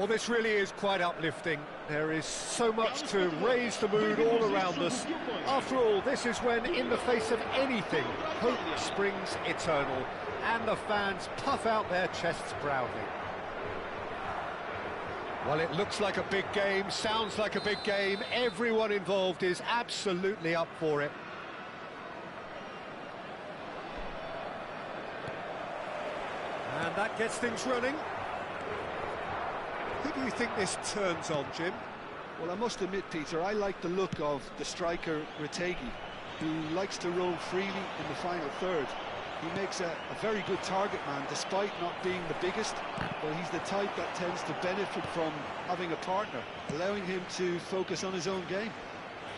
Well, this really is quite uplifting. There is so much to raise the mood all around us. After all, this is when, in the face of anything, hope springs eternal, and the fans puff out their chests proudly. Well, it looks like a big game, sounds like a big game. Everyone involved is absolutely up for it. And that gets things running. Who do you think this turns on, Jim? Well, I must admit, Peter, I like the look of the striker Retegi, who likes to roam freely in the final third. He makes a very good target man, despite not being the biggest, but he's the type that tends to benefit from having a partner, allowing him to focus on his own game.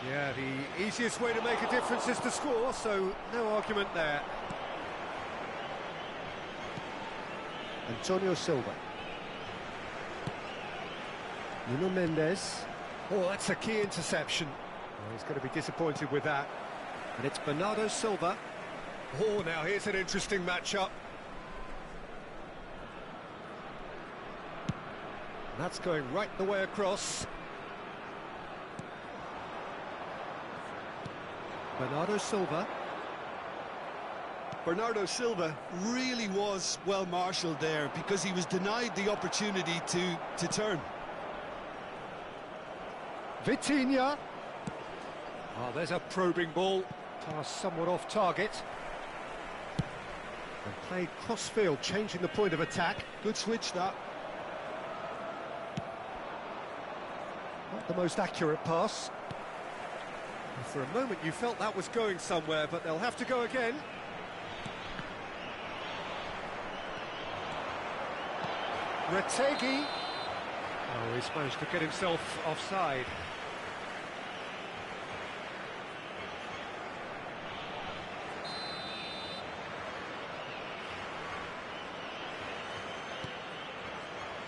Yeah, the easiest way to make a difference is to score, so no argument there. Antonio Silva. Nuno Mendes. Oh, that's a key interception. Well, he's going to be disappointed with that. And it's Bernardo Silva. Oh, now here's an interesting matchup. And that's going right the way across. Bernardo Silva. Bernardo Silva really was well marshalled there because he was denied the opportunity to turn. Vitinha. Oh, there's a probing ball. Pass somewhat off target. And played cross-field, changing the point of attack. Good switch, that. Not the most accurate pass. For a moment you felt that was going somewhere, but they'll have to go again. Retegi. Oh, he's managed to get himself offside.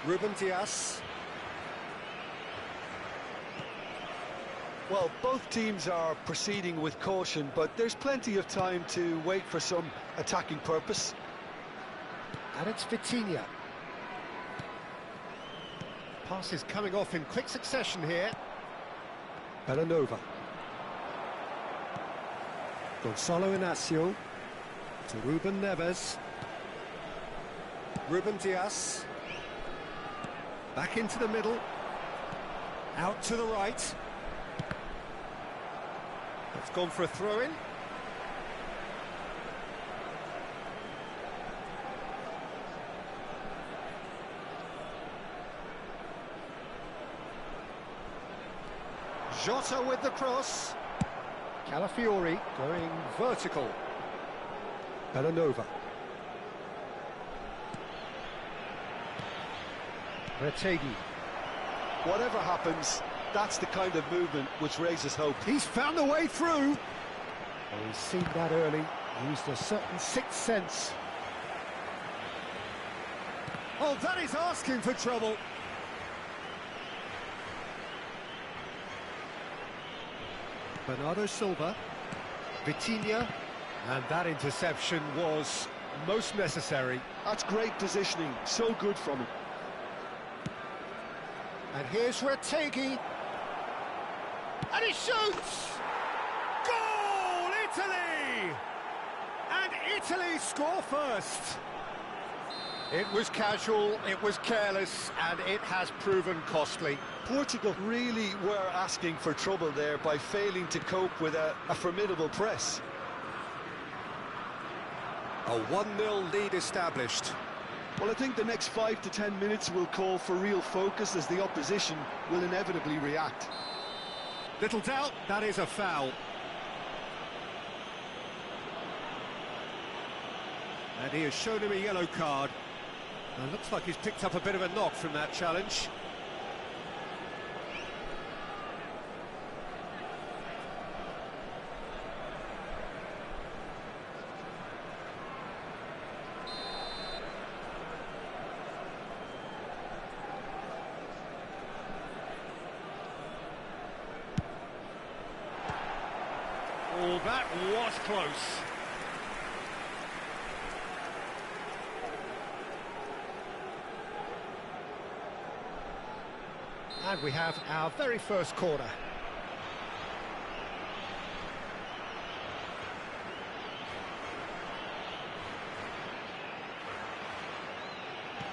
Ruben Dias. Well, both teams are proceeding with caution, but there's plenty of time to wait for some attacking purpose. And it's Vitinha. Passes coming off in quick succession here. Bellanova. Gonzalo Inacio. To Ruben Neves. Ruben Dias. Back into the middle. Out to the right. It's gone for a throw-in. Jota with the cross. Calafiori going vertical. Bellanova. Retegi. Whatever happens, that's the kind of movement which raises hope. He's found a way through. Oh, he's seen that early. Used a certain sixth sense. Oh, that is asking for trouble. Bernardo Silva. Vitinha. And that interception was most necessary. That's great positioning. So good from him. And here's Retegi. And he shoots! Goal, Italy! And Italy score first. It was casual, it was careless, and it has proven costly. Portugal really were asking for trouble there by failing to cope with a formidable press. A 1-0 lead established. Well, I think the next 5 to 10 minutes will call for real focus as the opposition will inevitably react. Little doubt, that is a foul. And he has shown him a yellow card. And it looks like he's picked up a bit of a knock from that challenge. Oh, that was close. And we have our very first corner.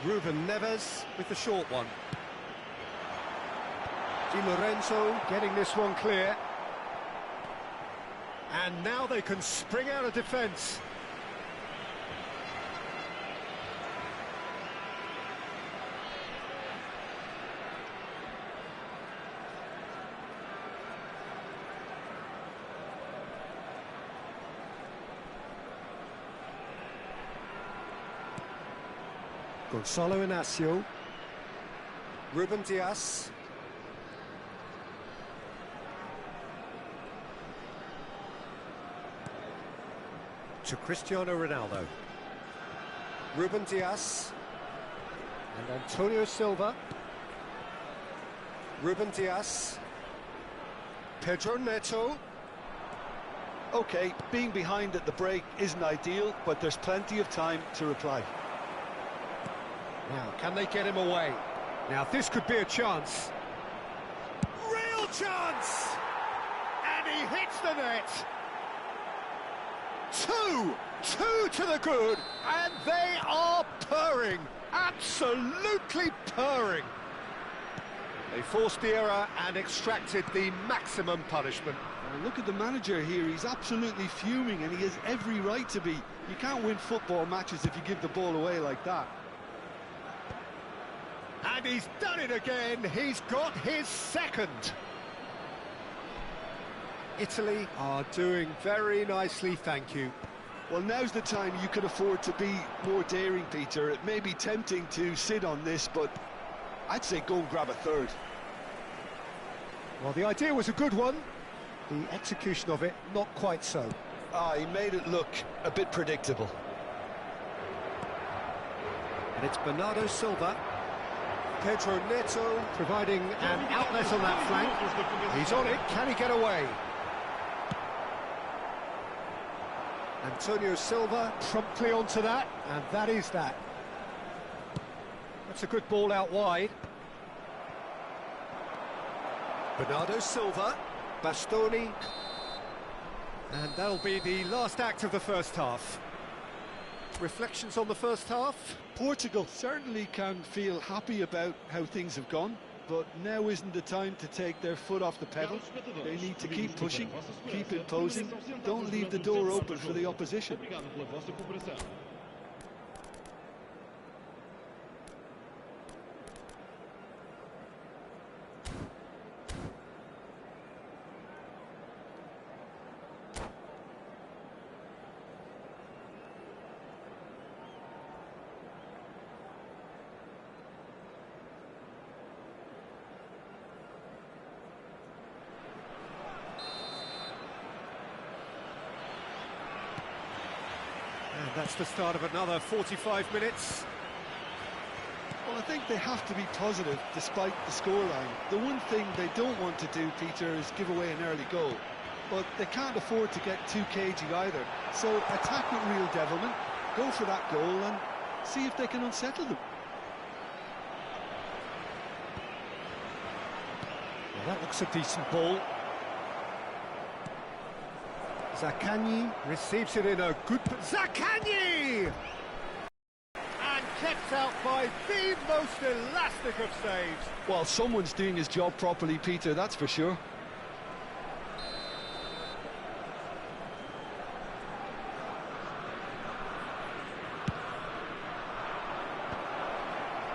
Ruben Neves with the short one. Di Lorenzo getting this one clear. And now they can spring out of defence. Gonzalo Inacio. Ruben Dias. To Cristiano Ronaldo. Ruben Dias. And Antonio Silva. Ruben Dias. Pedro Neto. OK, being behind at the break isn't ideal, but there's plenty of time to reply. Now, can they get him away? Now, this could be a chance. Real chance! And he hits the net. Two to the good, and they are purring. Absolutely purring. They forced the error and extracted the maximum punishment. Now look at the manager here, he's absolutely fuming, and he has every right to be. You can't win football matches if you give the ball away like that. And he's done it again, he's got his second. Italy are doing very nicely, thank you. Well, now's the time you can afford to be more daring, Peter. It may be tempting to sit on this, but I'd say go and grab a third. Well, the idea was a good one. The execution of it, not quite so. He made it look a bit predictable. And it's Bernardo Silva. Pedro Neto providing an outlet on that flank. He's on it, can he get away? Antonio Silva promptly onto that, and that is that. That's a good ball out wide. Bernardo Silva. Bastoni. And that'll be the last act of the first half. Reflections on the first half? Portugal certainly can feel happy about how things have gone, but now isn't the time to take their foot off the pedal. They need to keep pushing, keep imposing, don't leave the door open for the opposition. And that's the start of another 45 minutes. Well, I think they have to be positive despite the scoreline. The one thing they don't want to do, Peter, is give away an early goal. But they can't afford to get too cagey either. So attack with real devilment, go for that goal and see if they can unsettle them. Well, that looks a decent ball. Zaccagni receives it in a good... Zaccagni! And kept out by the most elastic of saves. Well, someone's doing his job properly, Peter, that's for sure.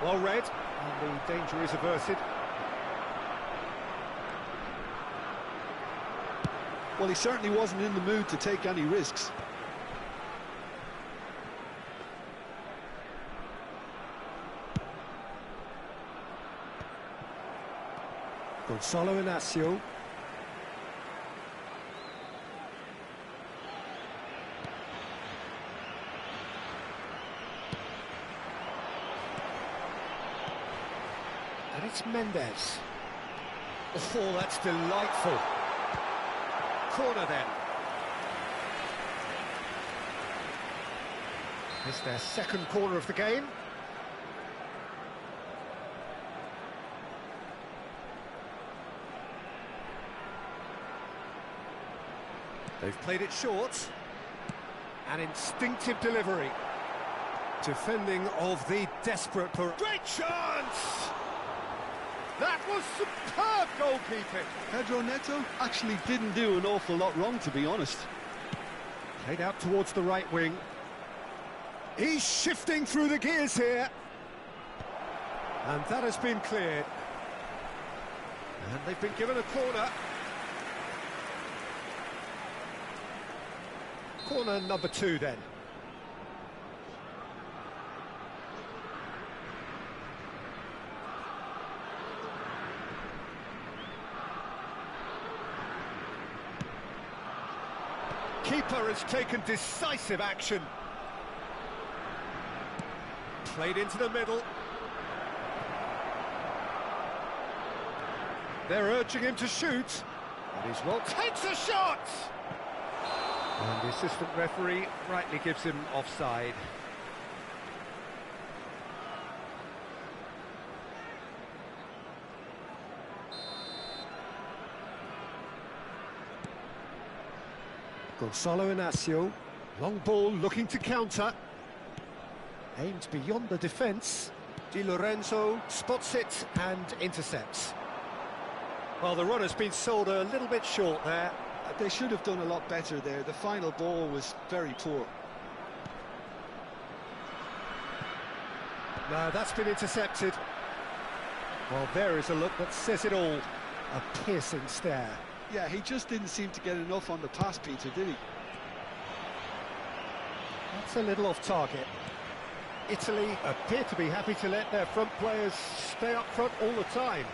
Well read, and the danger is averted. Well, he certainly wasn't in the mood to take any risks. Gonzalo Inacio. And it's Mendes. Oh, that's delightful. Corner then. It's their second corner of the game. They've played it short. An instinctive delivery. Defending of the desperate... Great chance! That was superb goalkeeping. Pedro Neto actually didn't do an awful lot wrong, to be honest. Played out towards the right wing. He's shifting through the gears here. And that has been cleared. And they've been given a corner. Corner number 2 then. Keeper has taken decisive action. Played into the middle. They're urging him to shoot. And he's well takes a shot! And the assistant referee rightly gives him offside. Gonzalo Inacio. Long ball looking to counter. Aimed beyond the defence. Di Lorenzo spots it and intercepts. Well, the run has been sold a little bit short there. They should have done a lot better there. The final ball was very poor. No, that's been intercepted. Well, there is a look that says it all. A piercing stare. Yeah, he just didn't seem to get enough on the pass, Peter, did he? That's a little off target. Italy appear to be happy to let their front players stay up front all the time.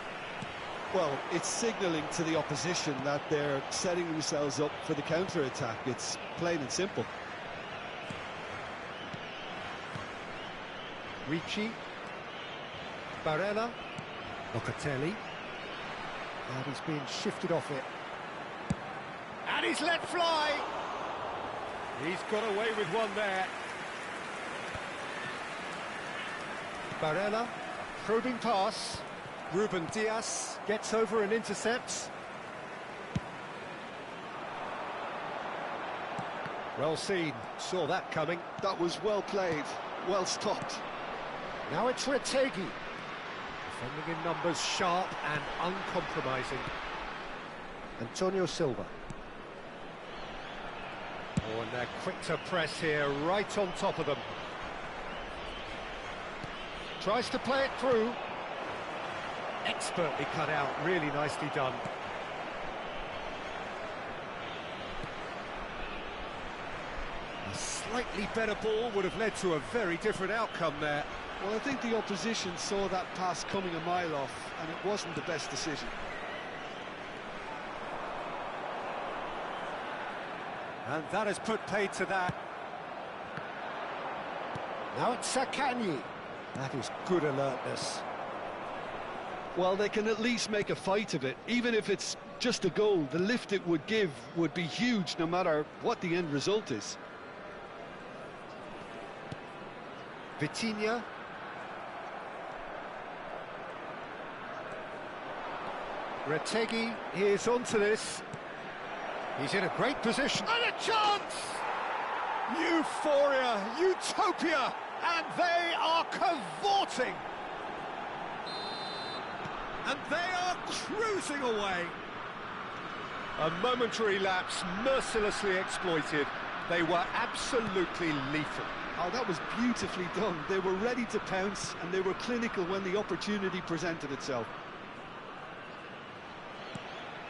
Well, it's signalling to the opposition that they're setting themselves up for the counter-attack. It's plain and simple. Ricci. Barella. Locatelli. And he's being shifted off it. And he's let fly! He's got away with one there. Barella, probing pass. Ruben Diaz gets over and intercepts. Well seen, saw that coming. That was well played, well stopped. Now it's Retegui. Defending in numbers, sharp and uncompromising. Antonio Silva. Oh, and they're quick to press here, right on top of them. Tries to play it through. Expertly cut out, really nicely done. A slightly better ball would have led to a very different outcome there. Well, I think the opposition saw that pass coming a mile off, and it wasn't the best decision. And that has put paid to that. Now it's Sakani. That is good alertness. Well, they can at least make a fight of it. Even if it's just a goal, the lift it would give would be huge no matter what the end result is. Vitinha. Retegui is onto this. He's in a great position. And a chance! Euphoria, utopia, and they are cavorting. And they are cruising away. A momentary lapse mercilessly exploited. They were absolutely lethal. Oh, that was beautifully done. They were ready to pounce, and they were clinical when the opportunity presented itself.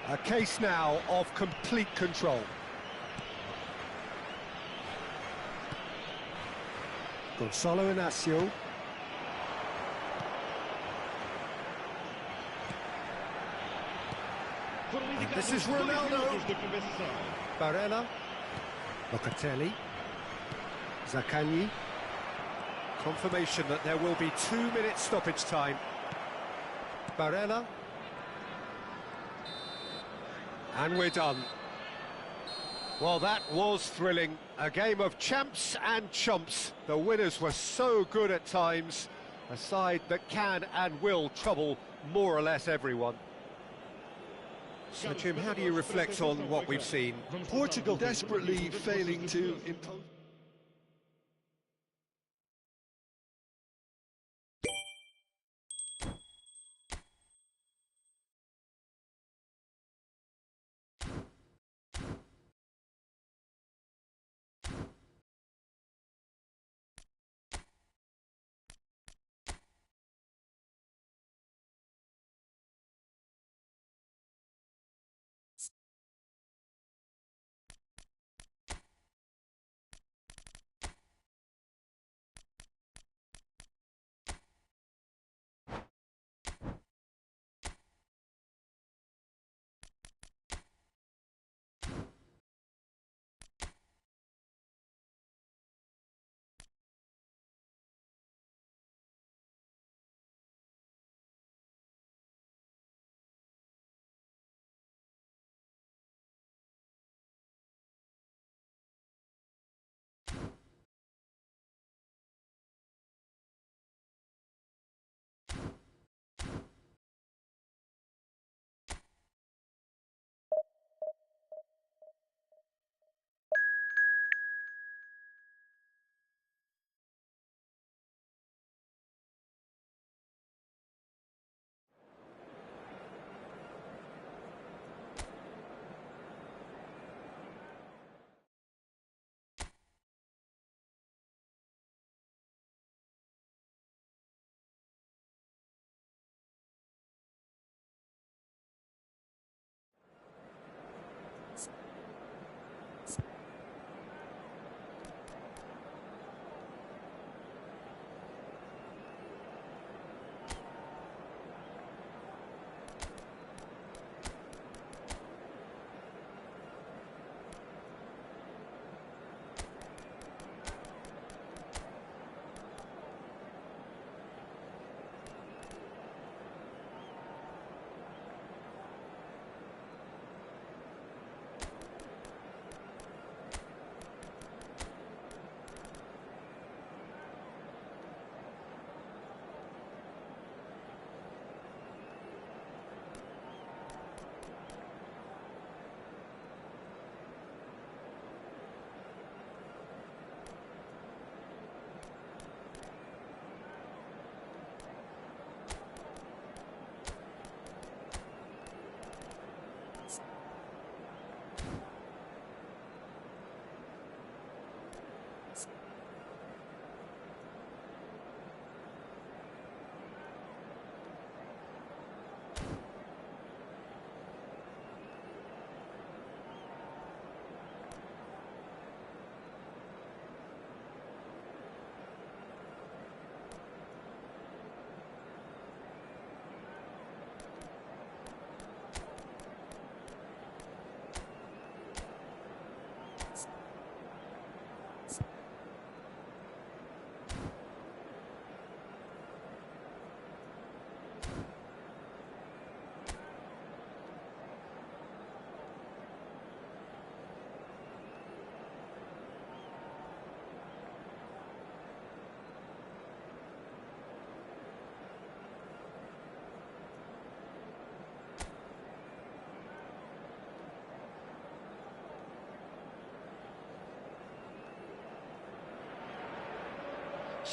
A case now of complete control. Gonzalo Inacio. And this is Ronaldo. Barella. Locatelli. Zaccagni. Confirmation that there will be 2 minutes stoppage time. Barella. And we're done. Well, that was thrilling. A game of champs and chumps. The winners were so good at times. A side that can and will trouble more or less everyone. So, Jim, how do you reflect on what we've seen? Portugal desperately failing to impose.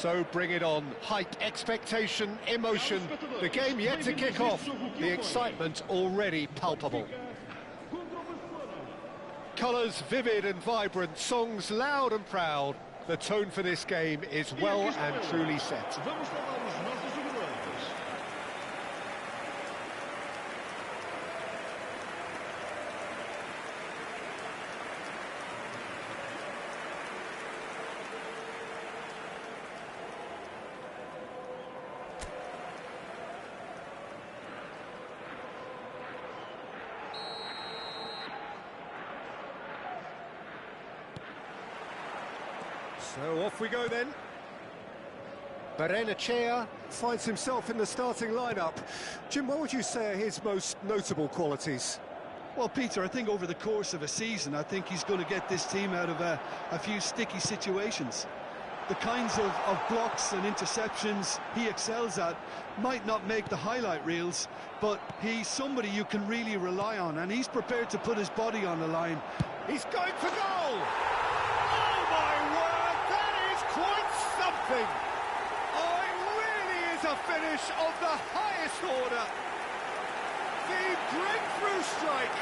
So bring it on. Hype, expectation, emotion. The game yet to kick off. The excitement already palpable. Colours vivid and vibrant, songs loud and proud. The tone for this game is well and truly set. So off we go then. Berenachea Finds himself in the starting lineup. Jim, what would you say are his most notable qualities? Well, Peter, I think over the course of a season, I think he's going to get this team out of a few sticky situations. the kinds of blocks and interceptions he excels at might not make the highlight reels, but he's somebody you can really rely on, and he's prepared to put his body on the line. He's going for goal! Oh my word, that is quite something! Oh, it really is a finish of the highest order! The breakthrough strike!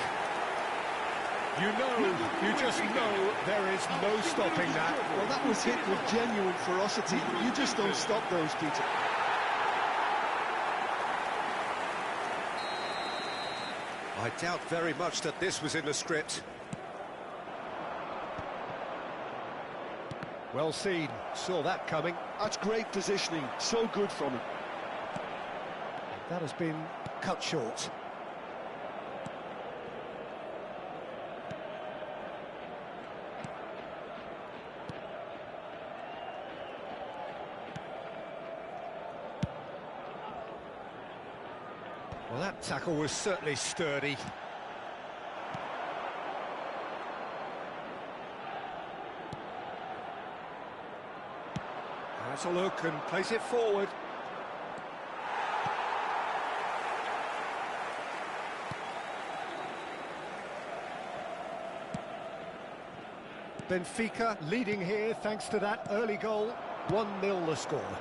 You just know there is no stopping that. Well, that was hit with genuine ferocity. You just don't stop those, Peter. I doubt very much that this was in the script. Well seen, saw that coming. That's great positioning, so good from him. That has been cut short. Well, that tackle was certainly sturdy. Has a look and plays it forward. Benfica leading here thanks to that early goal. 1-0 the score.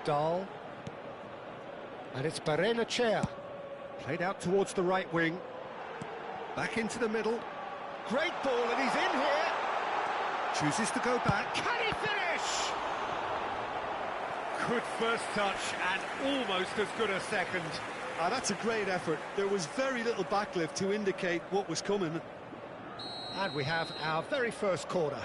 Dahl. And it's Barrenechea. Played out towards the right wing. Back into the middle. Great ball, and he's in here. Chooses to go back. Can he finish? Good first touch and almost as good a second. That's a great effort. There was very little backlift to indicate what was coming. And we have our very first corner.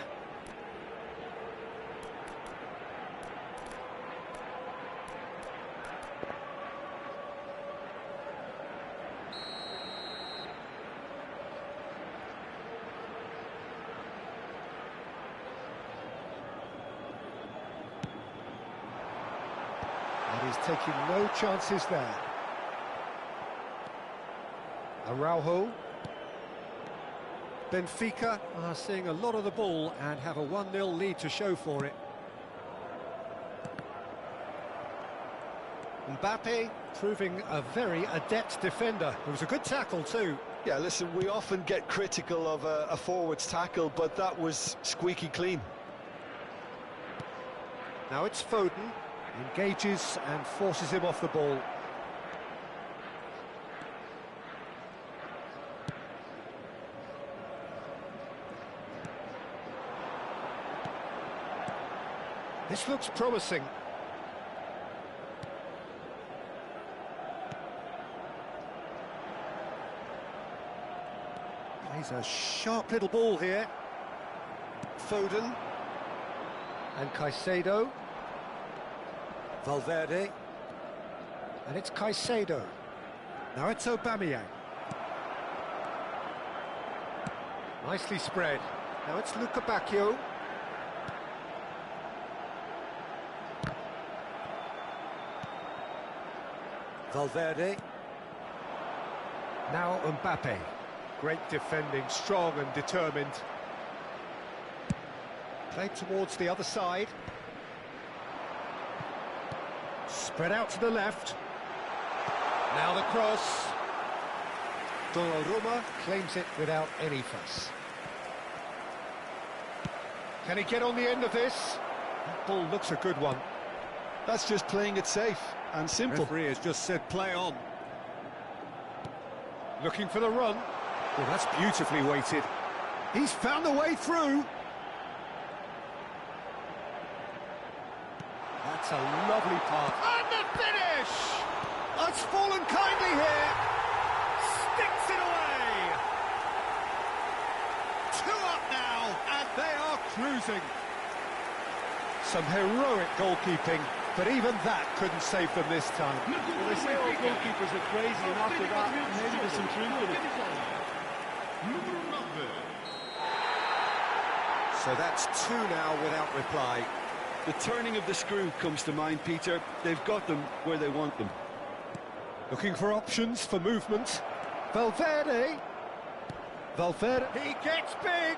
And he's taking no chances there. Araujo. Benfica are seeing a lot of the ball and have a 1-0 lead to show for it. Mbappe proving a very adept defender. It was a good tackle too. Yeah, listen, we often get critical of a forward's tackle, but that was squeaky clean. Now it's Foden, engages and forces him off the ball. This looks promising. Plays a sharp little ball here. Foden. And Caicedo. Valverde. And it's Caicedo. Now it's Aubameyang. Nicely spread. Now it's Luca Bacchio. Valverde. Now Mbappe. Great defending, strong and determined. Played towards the other side. Spread out to the left. Now the cross. Donnarumma claims it without any fuss. Can he get on the end of this? That ball looks a good one. That's just playing it safe and simple. Referee has just said play on. Looking for the run. Well, that's beautifully weighted. He's found a way through. That's a lovely pass. And the finish! It's fallen kindly here. Sticks it away. 2 up now, and they are cruising. Some heroic goalkeeping, but even that couldn't save them this time. Well, they say all goalkeepers are crazy, and after that, maybe there's some truth in it. So that's 2 now without reply. The turning of the screw comes to mind, Peter. They've got them where they want them. Looking for options for movement. Valverde. Valverde. He gets big.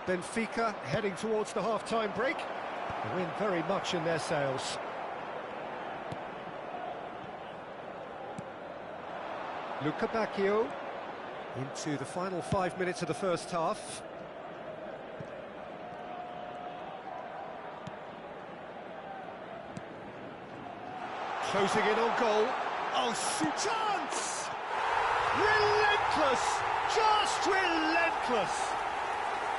Benfica heading towards the half-time break. The wind very much in their sails. Luca Bacchio into the final 5 minutes of the first half. Closing in on goal. Oh, chance! Relentless! Just relentless!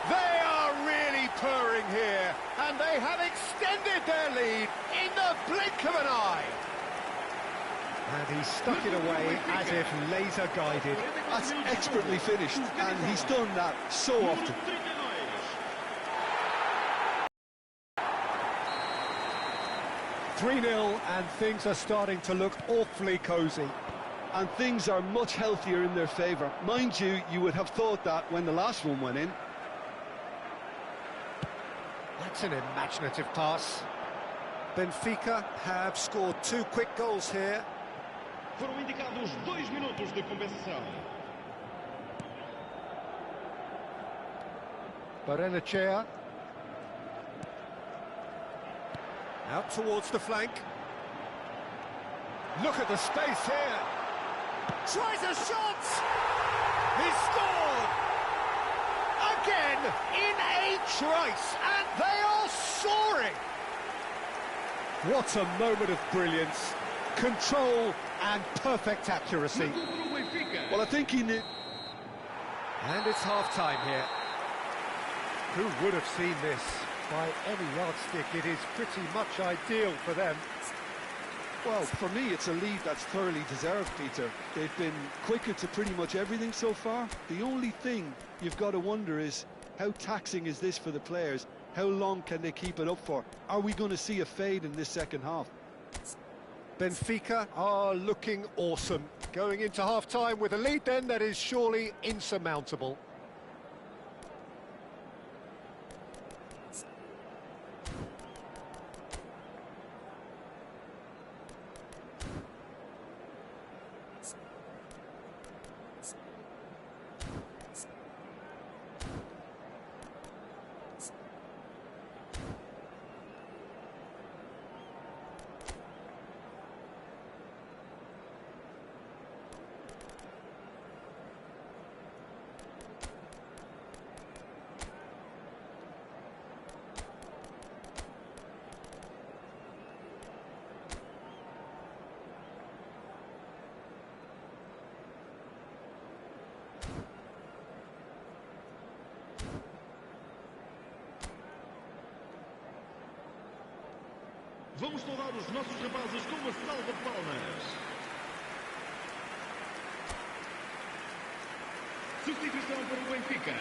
They are really purring here, and they have extended their lead in the blink of an eye. And he stuck it away as if laser-guided. That's expertly finished, and he's done that so often. (3-0), and things are starting to look awfully cosy. And things are much healthier in their favour. Mind you, you would have thought that when the last one went in. That's an imaginative pass. Benfica have scored 2 quick goals here. Foram indicados 2 minutos de compensação. Barrenechea. Out towards the flank. Look at the space here. Tries a shot! He scored! Again, in a trice, and they are soaring! What a moment of brilliance. Control and perfect accuracy. Well, I think he knew... And it's half-time here. Who would have seen this? By any yardstick, it is pretty much ideal for them. Well, for me, it's a lead that's thoroughly deserved, Peter. They've been quicker to pretty much everything so far. The only thing you've got to wonder is, how taxing is this for the players? How long can they keep it up for? Are we going to see a fade in this second half? Benfica are looking awesome. Going into half-time with a lead then that is surely insurmountable. Vamos saudar os nossos rapazes com uma salva de palmas. Substituição para o Benfica.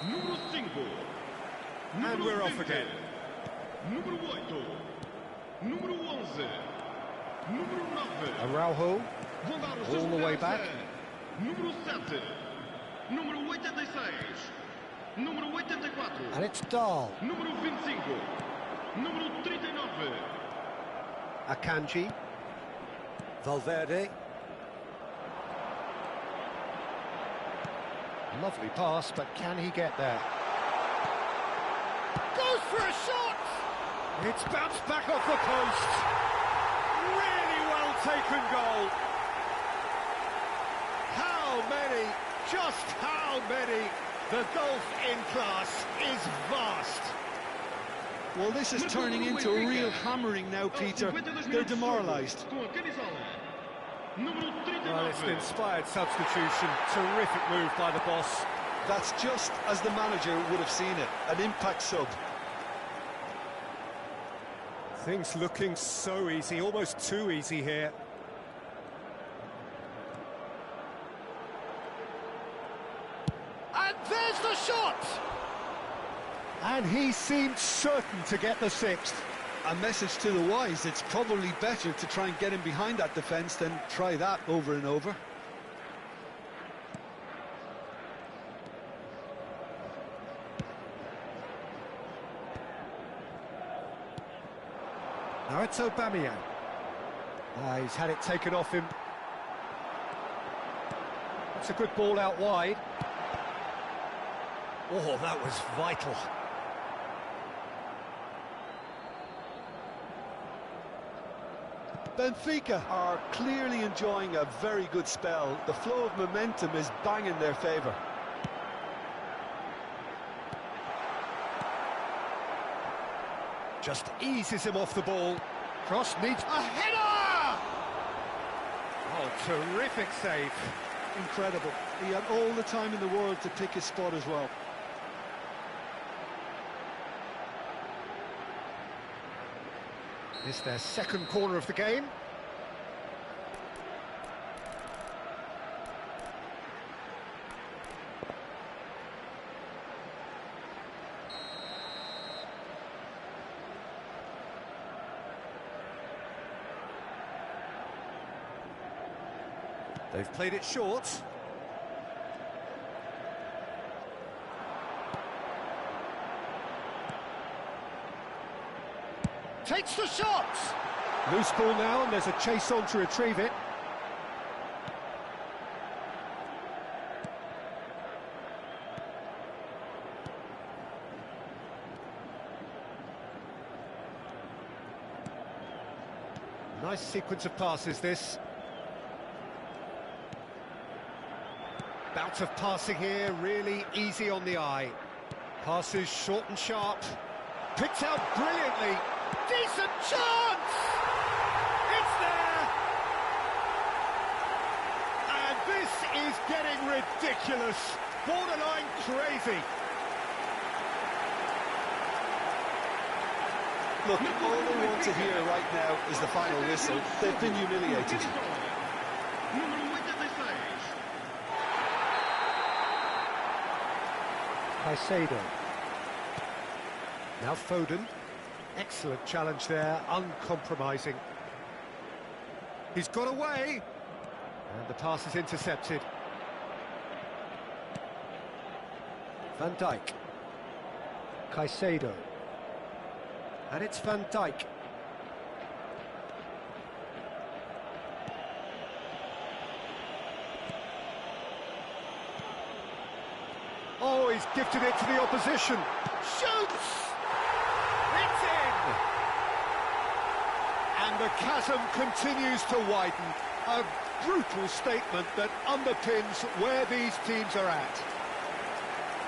Número 5. And we're off again. Número 8. Número 11. Número 9. Araujo, all the way back. Número 7. Número 86. Número 84. And it's Dahl. Número 25. Número 39. Akanji. Valverde. Lovely pass, but can he get there? Goes for a shot! It's bounced back off the post. Really well taken goal. How many? Just how many? The gulf in class is vast. Well, this is turning into a real hammering now, Peter. They're demoralised. Well, it's an inspired substitution. Terrific move by the boss. That's just as the manager would have seen it. An impact sub. Things looking so easy, almost too easy here. And there's the shot! And he seemed certain to get the sixth. A message to the wise, it's probably better to try and get him behind that defence than try that over and over. Now it's Aubameyang. He's had it taken off him. It's a good ball out wide. Oh, that was vital. Benfica are clearly enjoying a very good spell. The flow of momentum is bang in their favour. Just eases him off the ball. Cross needs a header! Oh, terrific save. Incredible. He had all the time in the world to pick his spot as well. It's their second corner of the game. They've played it short. Takes the shot! Loose ball now, and there's a chase on to retrieve it. Nice sequence of passes, this. Bout of passing here, really easy on the eye. Passes short and sharp. Picked out brilliantly. Decent chance! It's there! And this is getting ridiculous. Borderline crazy. Look, all they want to hear right now is the final whistle. They've been humiliated. Caicedo. Now Foden. Excellent challenge there, uncompromising. He's got away. And the pass is intercepted. Van Dijk. Caicedo. And it's Van Dijk. Oh, he's gifted it to the opposition. Shoots! It's in! And the chasm continues to widen. A brutal statement that underpins where these teams are at.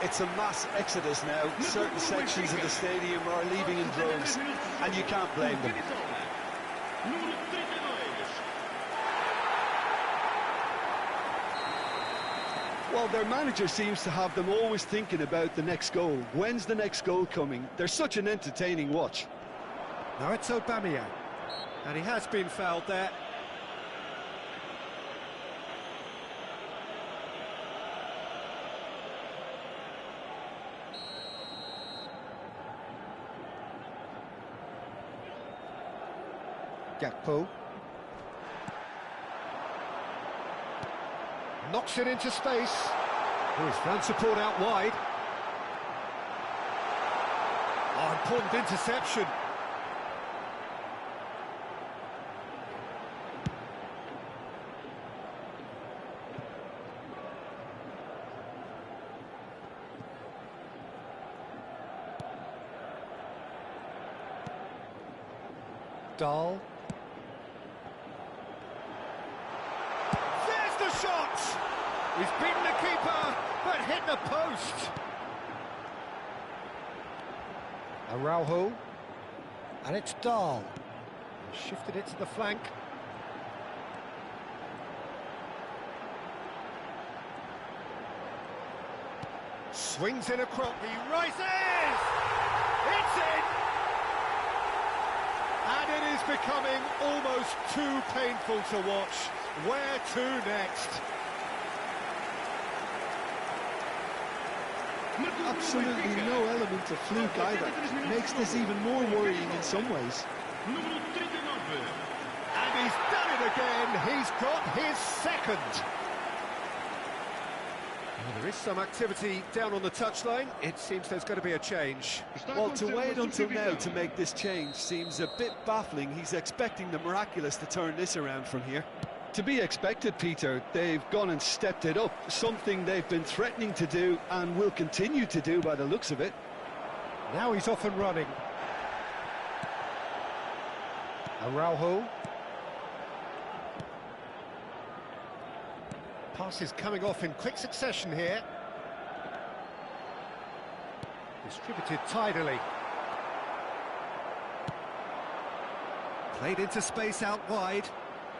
It's a mass exodus now. Certain sections of the stadium are leaving in droves, and you can't blame them. Well, their manager seems to have them always thinking about the next goal. When's the next goal coming? They're such an entertaining watch. Now it's Aubameyang, and he has been fouled there. Gakpo. Knocks it into space. Oh, he's found support out wide. Oh, important interception. Dahl. There's the shot! He's beaten the keeper, but hit the post. Araujo. And it's Dahl. Shifted it to the flank. Swings in across. He rises! It's in! And it is becoming almost too painful to watch. Where to next? Absolutely no element of fluke either. Makes this even more worrying in some ways. And he's done it again. He's got his second. Well, there is some activity down on the touchline. It seems there's going to be a change. Well, to wait until now to make this change seems a bit baffling. He's expecting the miraculous to turn this around from here. to be expected, Peter. They've gone and stepped it up, something they've been threatening to do and will continue to do by the looks of it. Now he's off and running. Araujo. Passes coming off in quick succession here. Distributed tidily. Played into space out wide.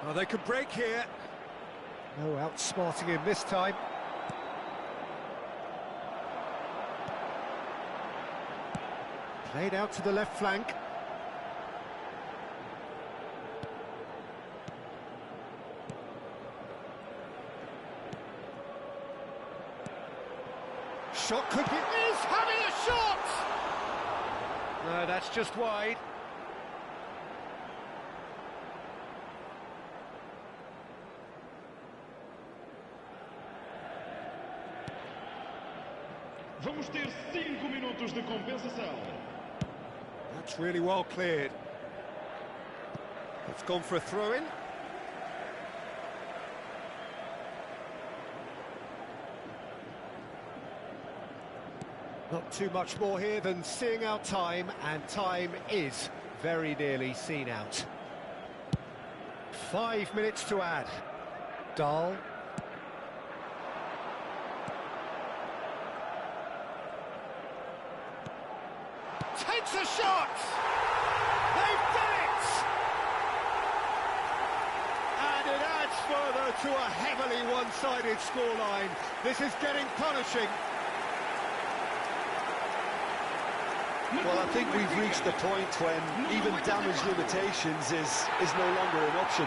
Oh, they could break here. No outsmarting him this time. Played out to the left flank. Shot could be... Is having a shot! No, that's just wide. Vamos ter 5 minutos de compensação. That's really well cleared. It's gone for a throw-in. Not too much more here than seeing out time, and time is very nearly seen out. 5 minutes to add. Dahl. Takes a shot! They've done it! And it adds further to a heavily one-sided scoreline. This is getting punishing. Well, I think we've reached the point when even damage limitations is no longer an option.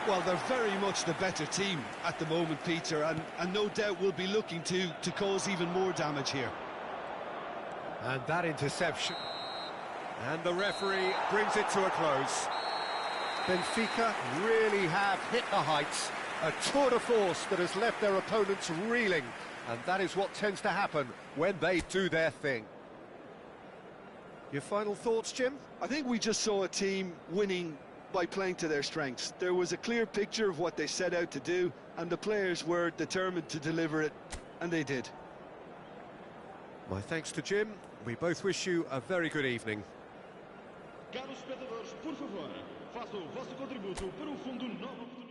Well, they're very much the better team at the moment, Peter, and no doubt will be looking to cause even more damage here. And that interception. And the referee brings it to a close. Benfica really have hit the heights. A tour de force that has left their opponents reeling. And that is what tends to happen when they do their thing. Your final thoughts, Jim? I think we just saw a team winning by playing to their strengths. There was a clear picture of what they set out to do, and the players were determined to deliver it, and they did. My thanks to Jim. We both wish you a very good evening. Caros espectadores, por favor, façam o vosso contributo para o Fundo Nova Oportunidade.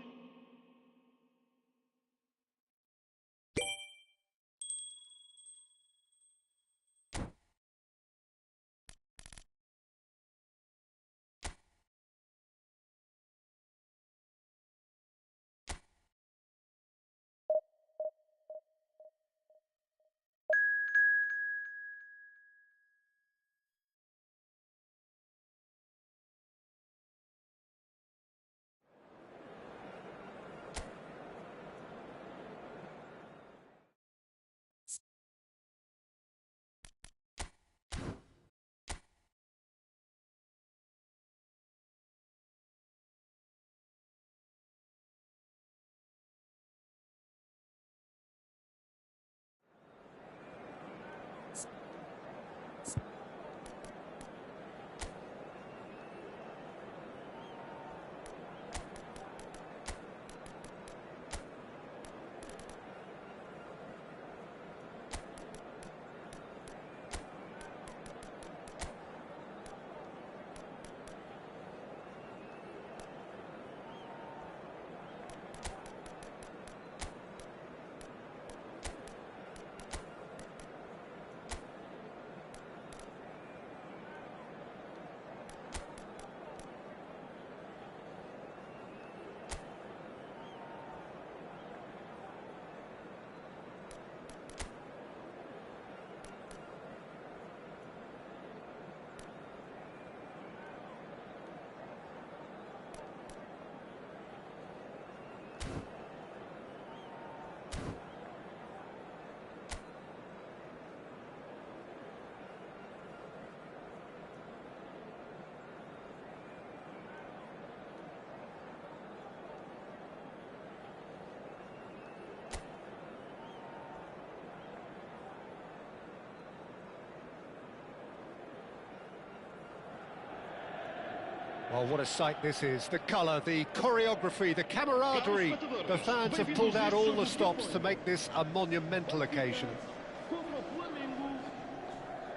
Well, what a sight this is. The colour, the choreography, the camaraderie. The fans have pulled out all the stops to make this a monumental occasion.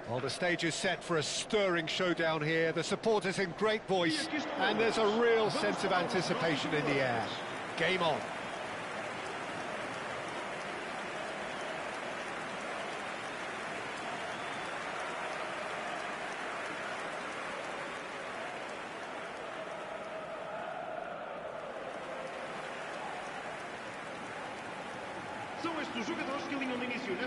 Well, the stage is set for a stirring showdown here. The supporters in great voice, and there's a real sense of anticipation in the air. Game on.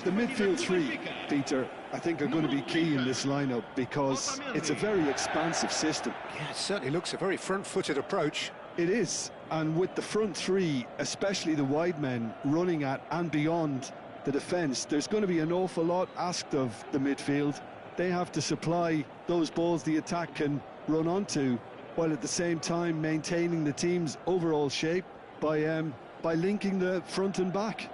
The midfield three, Peter, I think are going to be key in this lineup because it's a very expansive system. Yeah, it certainly looks a very front-footed approach. It is, and with the front three, especially the wide men, running at and beyond the defence, there's going to be an awful lot asked of the midfield. They have to supply those balls the attack can run onto, while at the same time maintaining the team's overall shape by linking the front and back.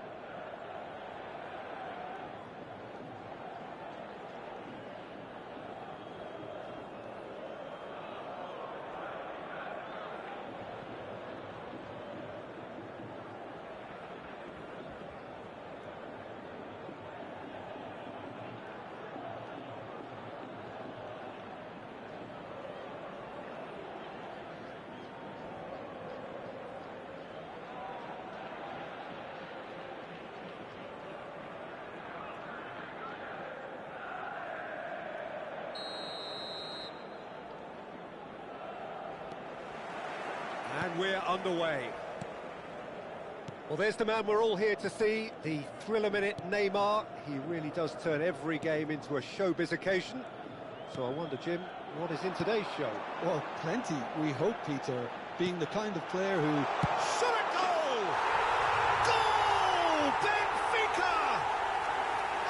And we're underway. Well, there's the man we're all here to see, the thriller-minute Neymar. He really does turn every game into a showbiz occasion. So I wonder, Jim, what is in today's show? Well, plenty, we hope, Peter, being the kind of player who... Shot a goal! Goal! Benfica!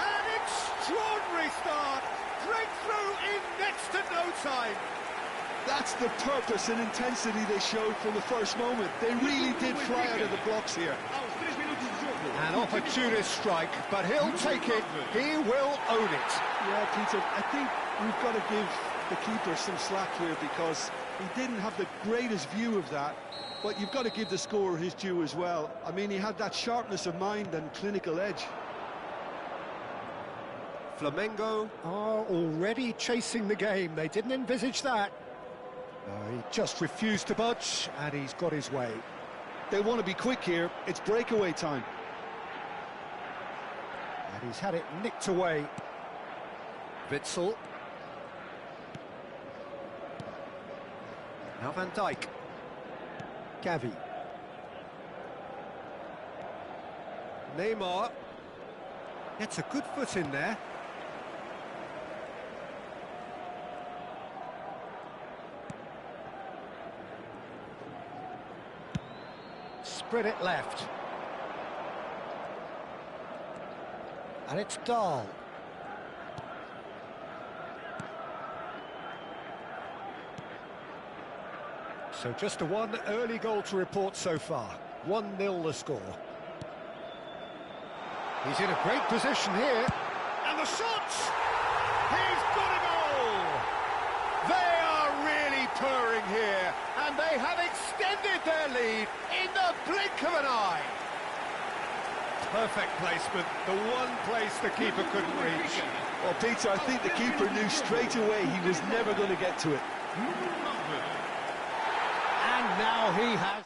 An extraordinary start! Breakthrough in next to no time! That's the purpose and intensity they showed from the first moment. They really did fly out of the blocks here. An opportunist strike, but he'll take it. He will own it. Yeah, Peter, I think we've got to give the keeper some slack here because he didn't have the greatest view of that. But you've got to give the scorer his due as well. I mean, he had that sharpness of mind and clinical edge. Flamengo are already chasing the game. They didn't envisage that. He just refused to budge, and he's got his way. They want to be quick here. It's breakaway time. And he's had it nicked away. Witsel. Now Van Dijk. Gavi. Neymar. Gets a good foot in there. Spread it left. And it's Dahl. So just a one early goal to report so far. 1-0 the score. He's in a great position here. And the shot! He's got a goal! They are really purring here, and they have extended their lead in the blink of an eye. Perfect placement, the one place the keeper couldn't reach. Well, Peter, I think the keeper knew straight away he was never going to get to it. And now he has...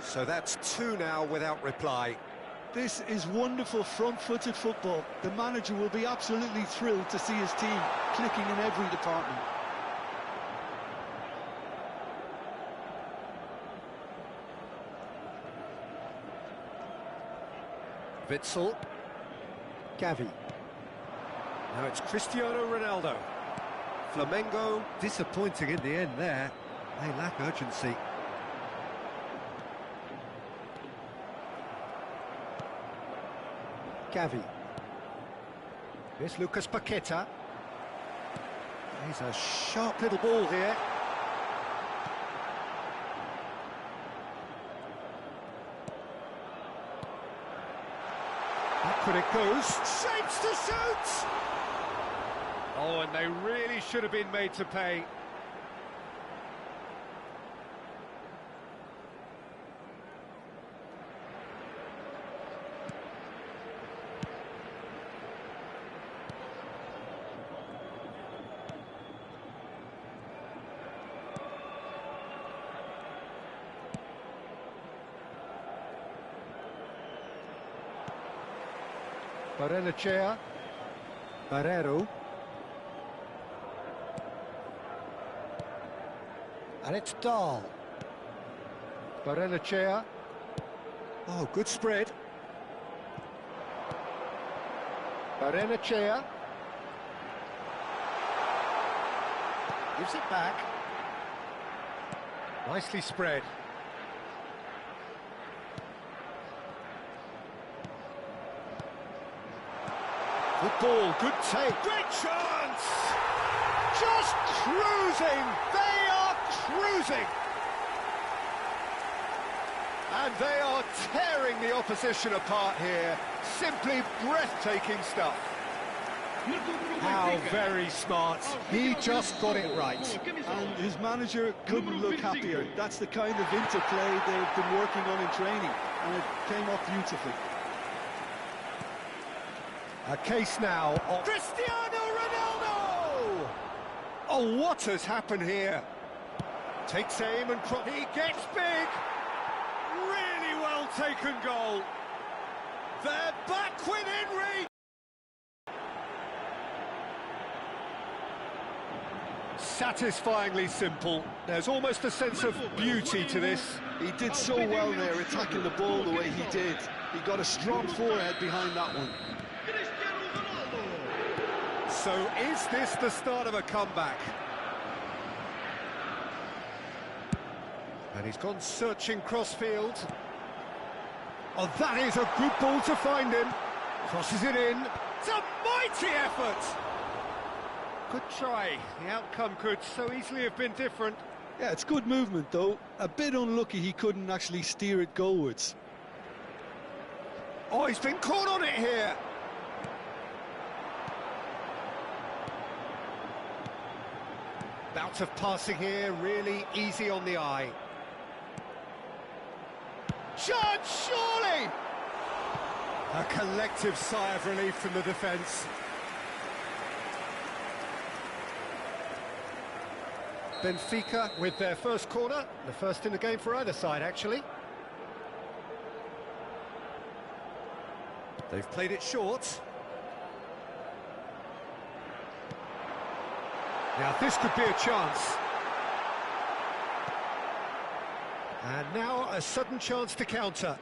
So that's 2 now without reply. This is wonderful front-footed football. The manager will be absolutely thrilled to see his team clicking in every department. Witsel. Gavi. Now it's Cristiano Ronaldo. Flamengo disappointing in the end there. They lack urgency. Gavi. Here's Lucas Paqueta. He's a sharp little ball here. Backward it goes. Shapes to shoot! Oh, and they really should have been made to pay. Barrenechea. Barrero. And it's Dahl. Barrenechea. Oh, good spread. Barrenechea. Gives it back. Nicely spread. Good ball, good take. Great chance! Just cruising! They are cruising! And they are tearing the opposition apart here. Simply breathtaking stuff. How very smart. He just got it right. And his manager couldn't look happier. That's the kind of interplay they've been working on in training, and it came off beautifully. A case now of Cristiano Ronaldo! Oh, what has happened here? Takes aim and he gets big! Really well taken goal. They're back within reach! Satisfyingly simple. There's almost a sense of beauty to this. He did so well there, attacking the ball the way he did. He got a strong forehead behind that one. So is this the start of a comeback? And he's gone searching crossfield. Oh, that is a good ball to find him. Crosses it in. It's a mighty effort! Good try. The outcome could so easily have been different. Yeah, it's good movement, though. A bit unlucky he couldn't actually steer it goalwards. Oh, he's been caught on it here. Bout of passing here, really easy on the eye. Chance, surely! A collective sigh of relief from the defence. Benfica with their first corner, the first in the game for either side, actually. They've played it short. Now this could be a chance. And now a sudden chance to counter.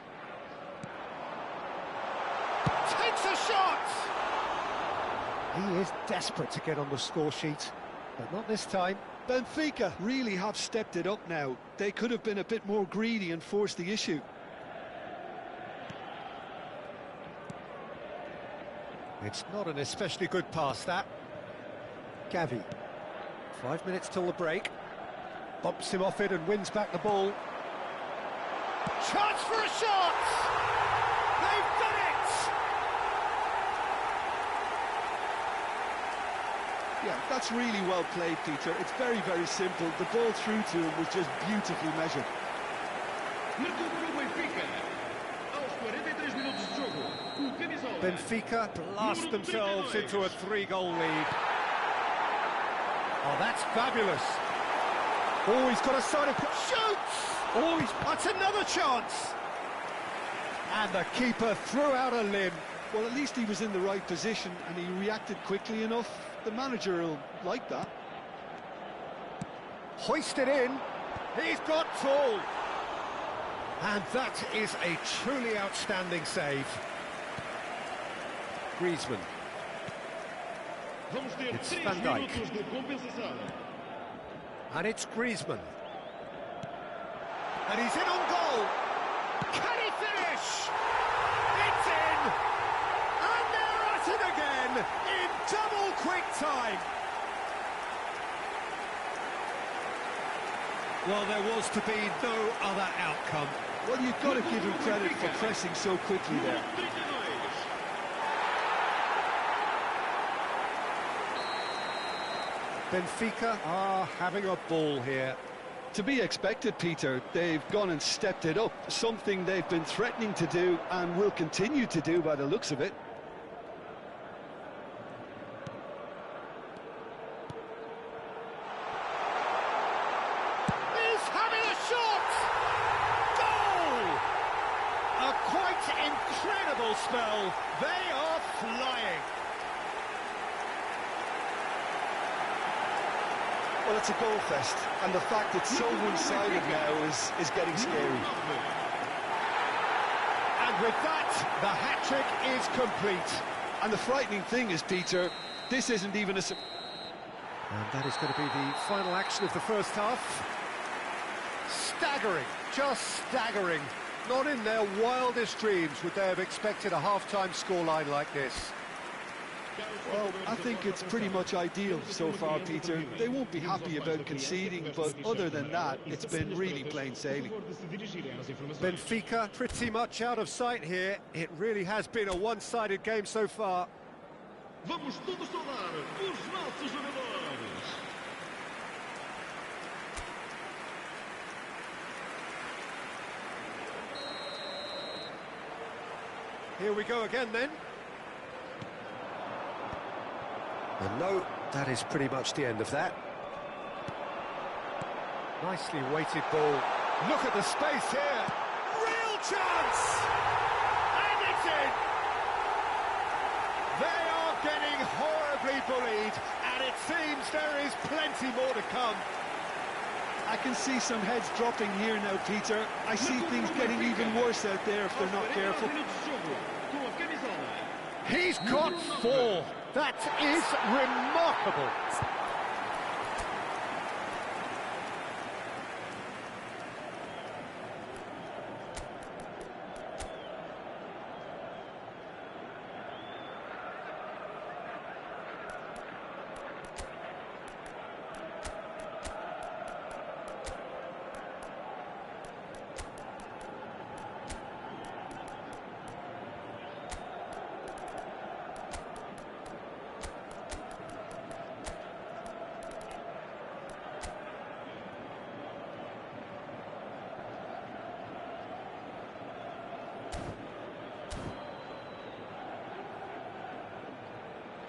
Takes a shot! He is desperate to get on the score sheet, but not this time. Benfica really have stepped it up now. They could have been a bit more greedy and forced the issue. It's not an especially good pass, that. Gavi. 5 minutes till the break. Bumps him off it and wins back the ball. Chance for a shot! They've done it! Yeah, that's really well played, Peter. It's very, very simple. The ball through to him was just beautifully measured. Benfica blast themselves into a 3-goal lead. Oh, that's fabulous. Oh, he's got a side of... Shoots! Oh, that's another chance. And the keeper threw out a limb. Well, at least he was in the right position and he reacted quickly enough. The manager will like that. Hoisted in. He's got tall. And that is a truly outstanding save. Griezmann. It's Van Dijk. And it's Griezmann. And he's in on goal. Can he finish? It's in! And they're at it again in double quick time. Well, there was to be no other outcome. Well, you've got to give him credit for pressing so quickly there. Benfica are having a ball here. To be expected, Peter. They've gone and stepped it up, something they've been threatening to do and will continue to do by the looks of it. He's having a shot! Goal! A quite incredible spell. They are flying. Well, it's a goal fest, and the fact it's so one-sided now is getting scary. And with that, the hat-trick is complete. And the frightening thing is, Peter, this isn't even a... And that is going to be the final action of the first half. Staggering, just staggering. Not in their wildest dreams would they have expected a half-time scoreline like this. Well, I think it's pretty much ideal so far, Peter. They won't be happy about conceding, but other than that, it's been really plain sailing. Benfica pretty much out of sight here. It really has been a one-sided game so far. Vamos todos saudar os nossos jogadores. Here we go again then. And no, that is pretty much the end of that. Nicely weighted ball. Look at the space here. Real chance! And it's in! They are getting horribly bullied, and it seems there is plenty more to come. I can see some heads dropping here now, Peter. I see things getting even worse out there if they're not careful. He's got 4. That is remarkable.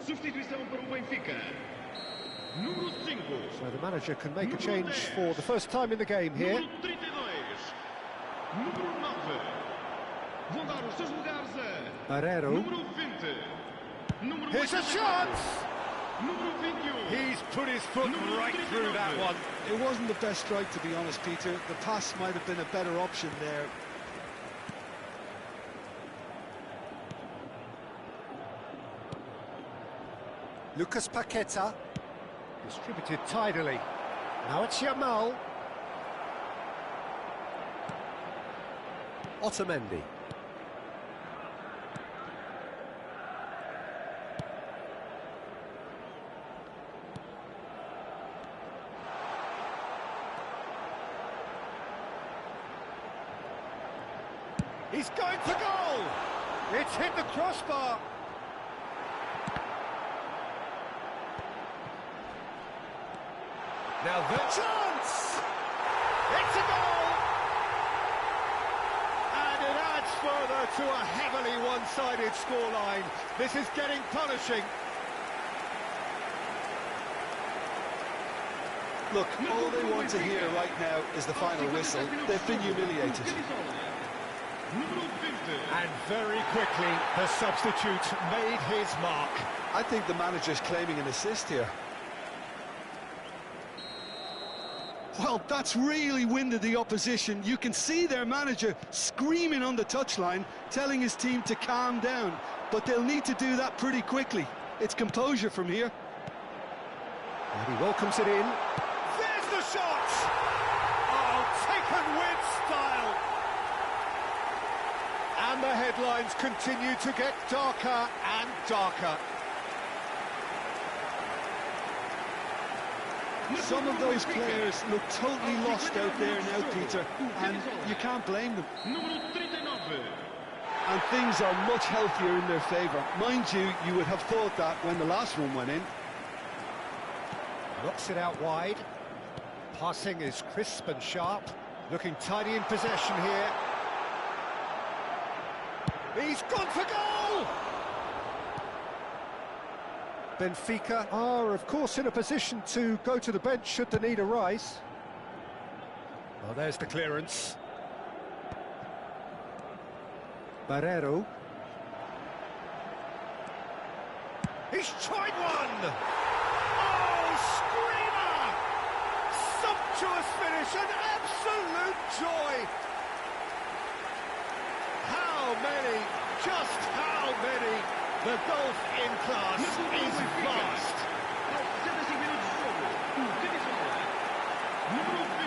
Substituição para o Benfica. Número 5. So the manager can make a change for the first time in the game here. Número 32. Número 9. Vão dar os seus lugares a... Arero. Número 20. Número Here's a 84. chance! Número 21. He's put his foot right through that one. It wasn't the best strike, to be honest, Peter. The pass might have been a better option there. Lucas Paqueta, distributed tidily. Now it's Yamal. Otamendi. He's going for goal! It's hit the crossbar. Now the chance! It's a goal! And it adds further to a heavily one-sided scoreline. This is getting punishing. Look, all they want to hear right now is the final whistle. They've been humiliated. And very quickly, the substitute made his mark. I think the manager's claiming an assist here. Well, that's really winded the opposition. You can see their manager screaming on the touchline, telling his team to calm down. But they'll need to do that pretty quickly. It's composure from here. And he welcomes it in. There's the shot! Oh, taken with style! And the headlines continue to get darker and darker. Some of those players look totally lost out there now, Peter, and you can't blame them. And things are much healthier in their favour. Mind you, you would have thought that when the last one went in. Knocks it out wide. Passing is crisp and sharp. Looking tidy in possession here. He's gone for goal! Benfica are, of course, in a position to go to the bench should the need arise. Well, there's the clearance. Barreiro. He's tried one! Oh, screamer! Sumptuous finish, an absolute joy! How many, just how many? The gulf in class is vast.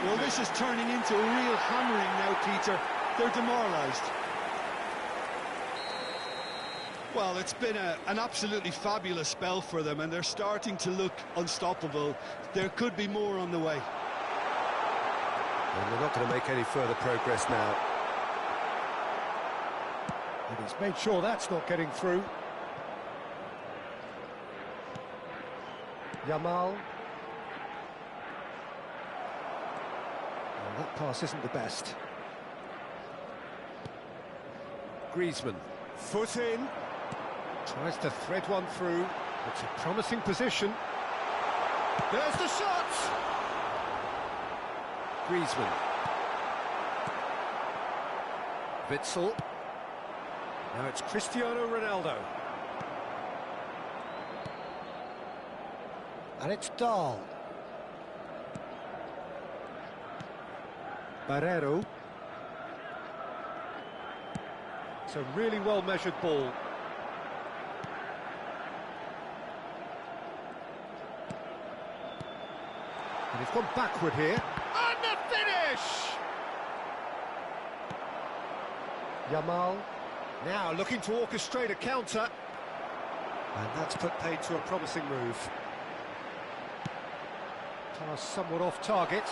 Well, this is turning into a real hammering now, Peter. They're demoralised. Well, it's been an absolutely fabulous spell for them, and they're starting to look unstoppable. There could be more on the way. And they're not going to make any further progress now. And he's made sure that's not getting through. Yamal. Well, that pass isn't the best. Griezmann. Foot in. Tries to thread one through. It's a promising position. There's the shot! Griezmann. Witsel. Now it's Cristiano Ronaldo. And it's Dahl. Barreiro. It's a really well-measured ball. And he's gone backward here. And the finish! Yamal. Now looking to orchestrate a counter. And that's put paid to a promising move. Pass somewhat off target.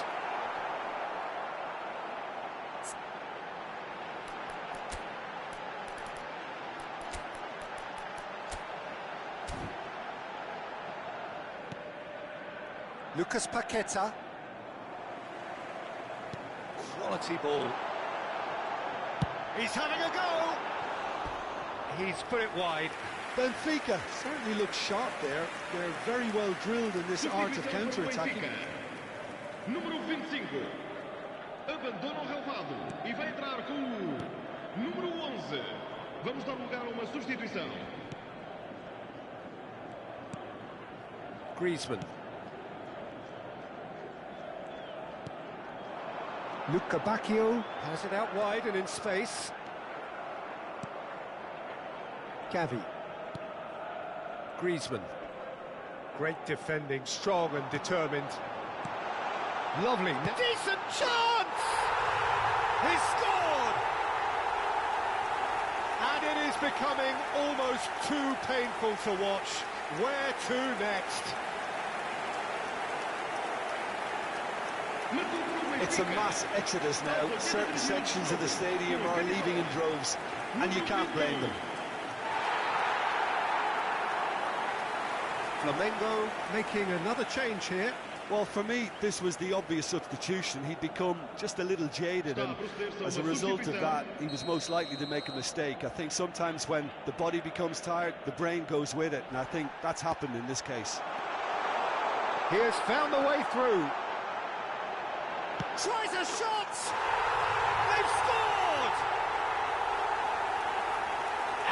Lucas Paqueta. Quality ball. He's having a go. He's put it wide. Benfica certainly looks sharp there. They're very well drilled in this art of counter-attacking. Número 25. Abandona o relvado e vai entrar com o número 11. Vamos dar lugar a uma substituição. Griezmann. Luca Bacchio has it out wide and in space. Gavi. Griezmann. Great defending, strong and determined. Lovely. Decent chance! He scored! And it is becoming almost too painful to watch. Where to next? It's a mass exodus now. Certain sections of the stadium are leaving in droves, and you can't blame them. Flamengo making another change here. Well, for me, this was the obvious substitution. He'd become just a little jaded, and as a result of that, he was most likely to make a mistake. I think sometimes when the body becomes tired, the brain goes with it, and I think that's happened in this case. He has found the way through. Tries a shot! They've scored!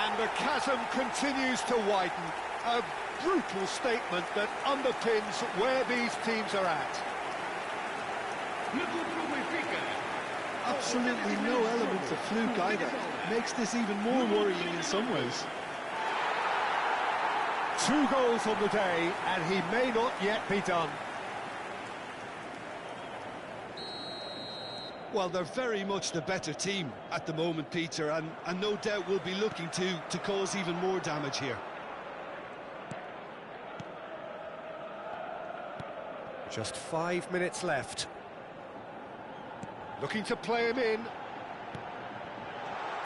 And the chasm continues to widen. A brutal statement that underpins where these teams are at. Absolutely no element of fluke either. Makes this even more worrying in some ways. 2 goals on the day, and he may not yet be done. Well, they're very much the better team at the moment, Peter, and no doubt will be looking to cause even more damage here. Just 5 minutes left. Looking to play him in.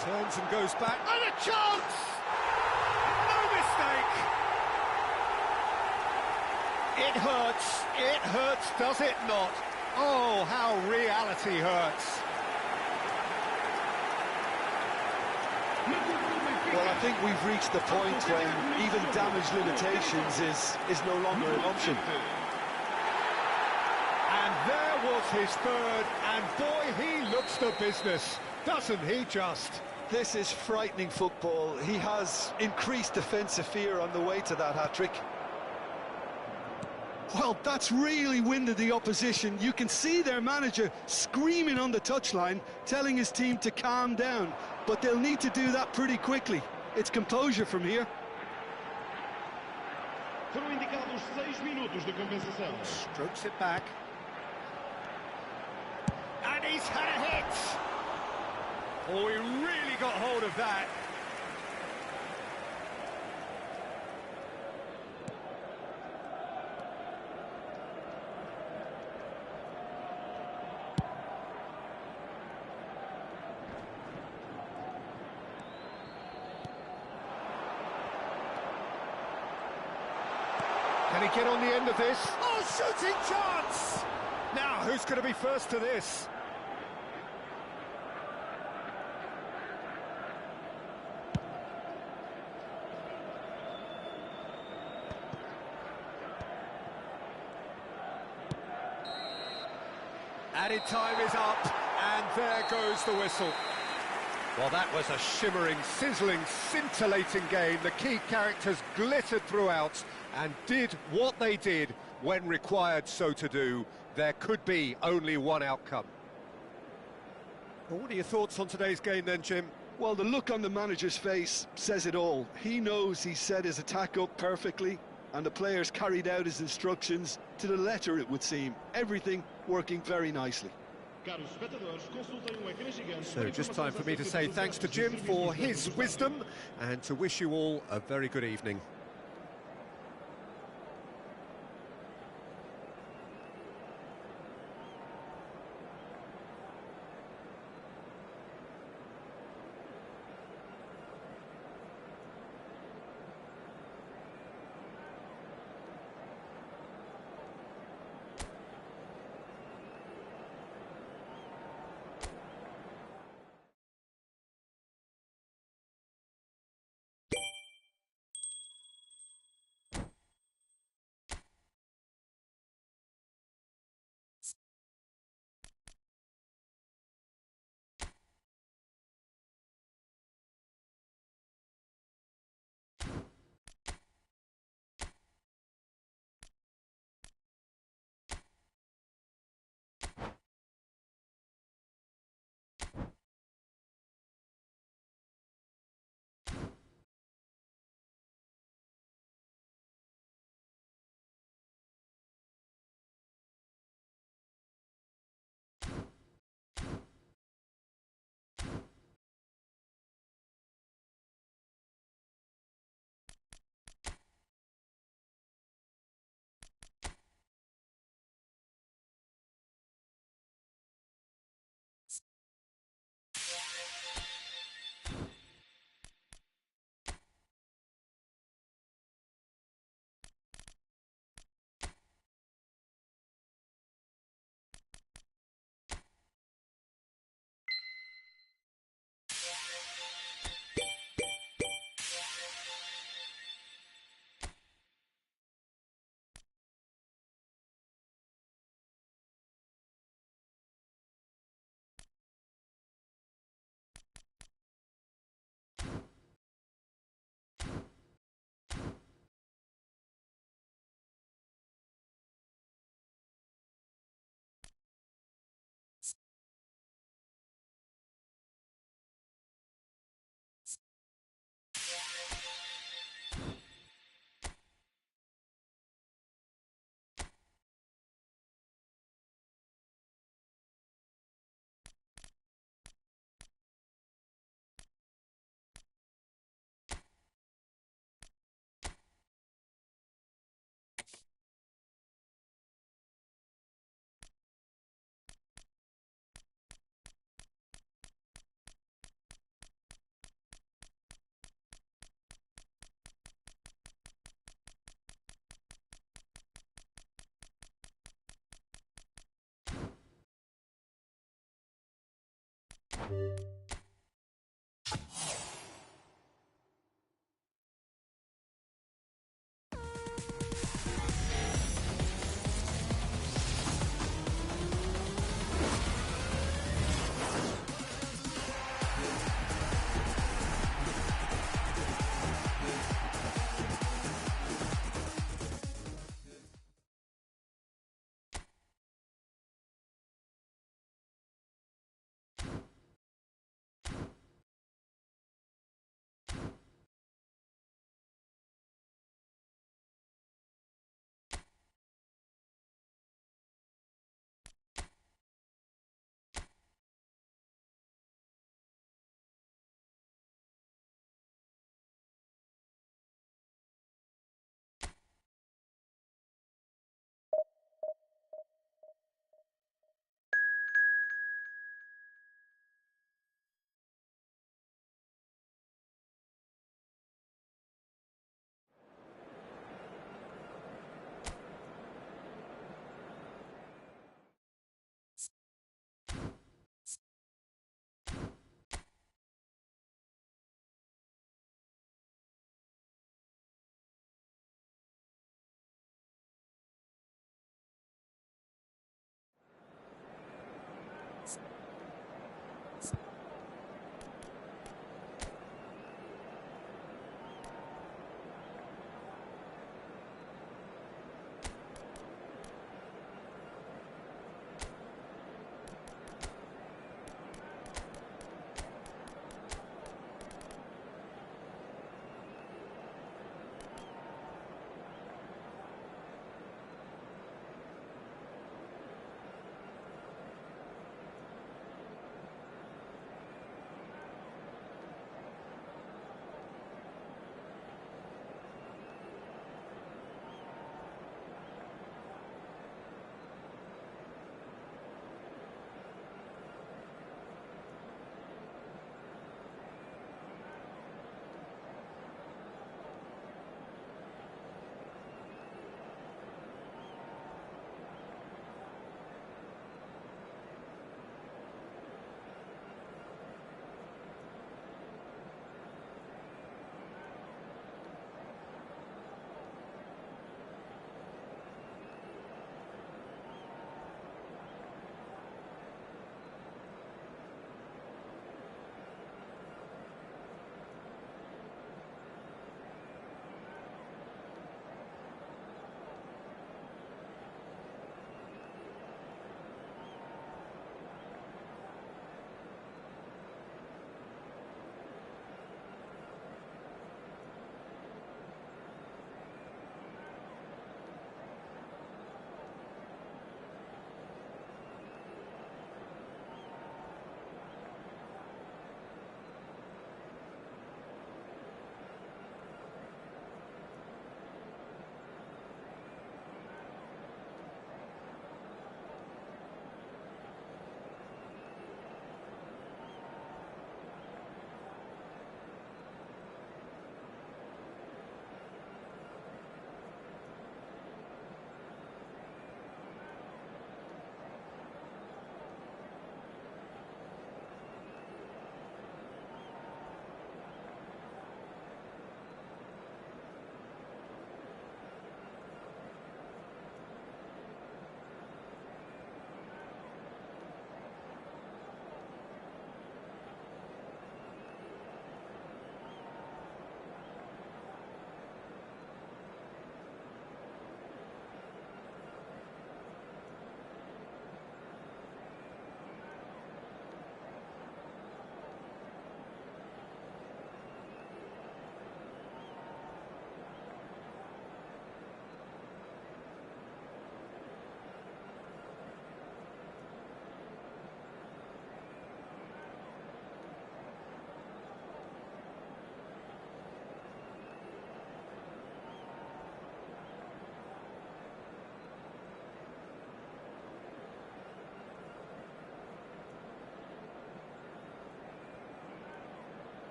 Turns and goes back. And a chance! No mistake! It hurts, does it not? Oh, how reality hurts. Well, I think we've reached the point when even damage limitations is no longer an option. And there was his third, and boy, he looks the business, doesn't he just? This is frightening football. He has increased defensive fear on the way to that hat-trick. Well, that's really winded the opposition. You can see their manager screaming on the touchline, telling his team to calm down. But they'll need to do that pretty quickly. It's composure from here. Foram indicados 6 minutos de compensação. Strokes it back. And he's had a hit! Oh, he really got hold of that. Can he get on the end of this? Oh, shooting chance! Now, who's going to be first to this? Added time is up, and there goes the whistle. Well, that was a shimmering, sizzling, scintillating game. The key characters glittered throughout and did what they did when required so to do. There could be only one outcome. Well, what are your thoughts on today's game then, Jim? Well, the look on the manager's face says it all. He knows he set his attack up perfectly, and the players carried out his instructions to the letter, it would seem. Everything working very nicely. So just time for me to say thanks to Jim for his wisdom and to wish you all a very good evening.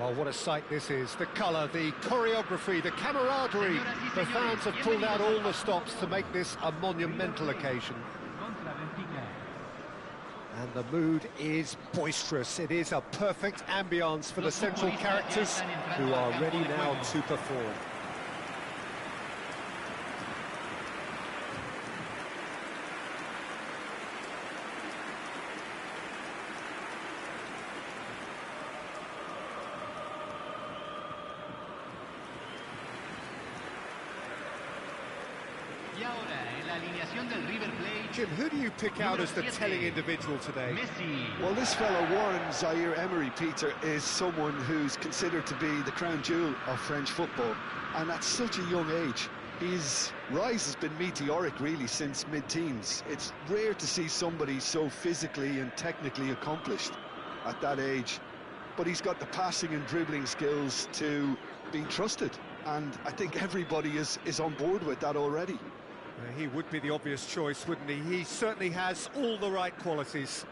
Well, what a sight this is. The colour, the choreography, the camaraderie. The fans have pulled out all the stops to make this a monumental occasion. And the mood is boisterous. It is a perfect ambience for the central characters who are ready now to perform. Jim, who do you pick out as the telling individual today? Well, this fellow Warren Zaire-Emery, Peter, is someone who's considered to be the crown jewel of French football, and at such a young age. His rise has been meteoric, really, since mid-teens. It's rare to see somebody so physically and technically accomplished at that age, but he's got the passing and dribbling skills to be trusted, and I think everybody is on board with that already. He would be the obvious choice, wouldn't he? He certainly has all the right qualities.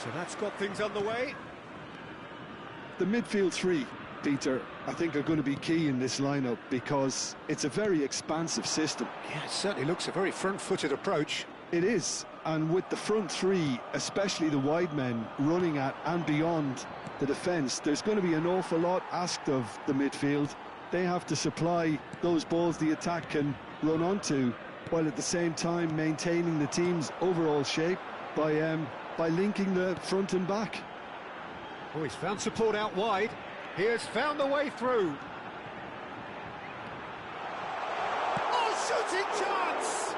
So that's got things underway. The midfield three, Peter, I think are going to be key in this lineup because it's a very expansive system. Yeah, it certainly looks a very front-footed approach. It is, and with the front three, especially the wide men, running at and beyond the defence, there's going to be an awful lot asked of the midfield. They have to supply those balls the attack can run onto, while at the same time maintaining the team's overall shape by linking the front and back. Oh, he's found support out wide. He has found the way through. Oh, shooting chance!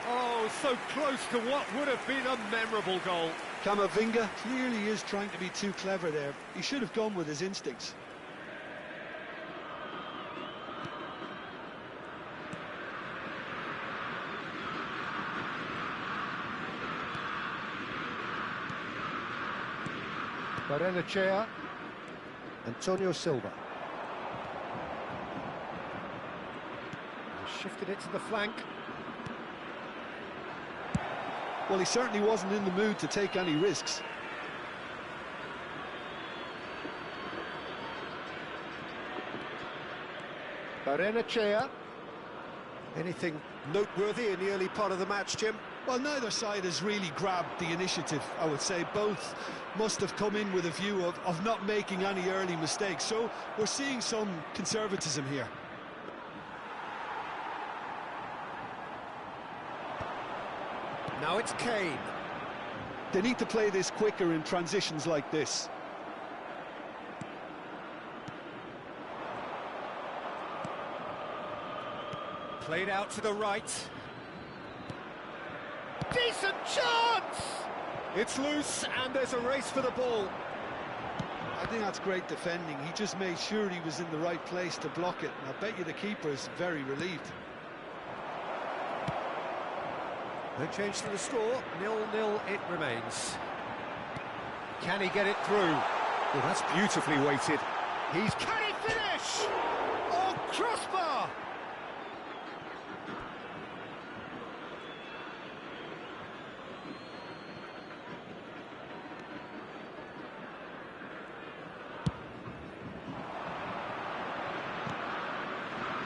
Oh, so close to what would have been a memorable goal. Camavinga clearly is trying to be too clever there. He should have gone with his instincts. Barrenechea, Antonio Silva. He's shifted it to the flank. Well, he certainly wasn't in the mood to take any risks. Barrenechea. Anything noteworthy in the early part of the match, Jim? Well, neither side has really grabbed the initiative, I would say. Both must have come in with a view of not making any early mistakes. So we're seeing some conservatism here. Now it's Kane. They need to play this quicker in transitions like this. Played out to the right. Decent chance! It's loose and there's a race for the ball. I think that's great defending. He just made sure he was in the right place to block it. And I bet you the keeper is very relieved. No change to the score. 0-0 it remains. Can he get it through? Well, that's beautifully weighted. Can he finish? Oh, crossbar!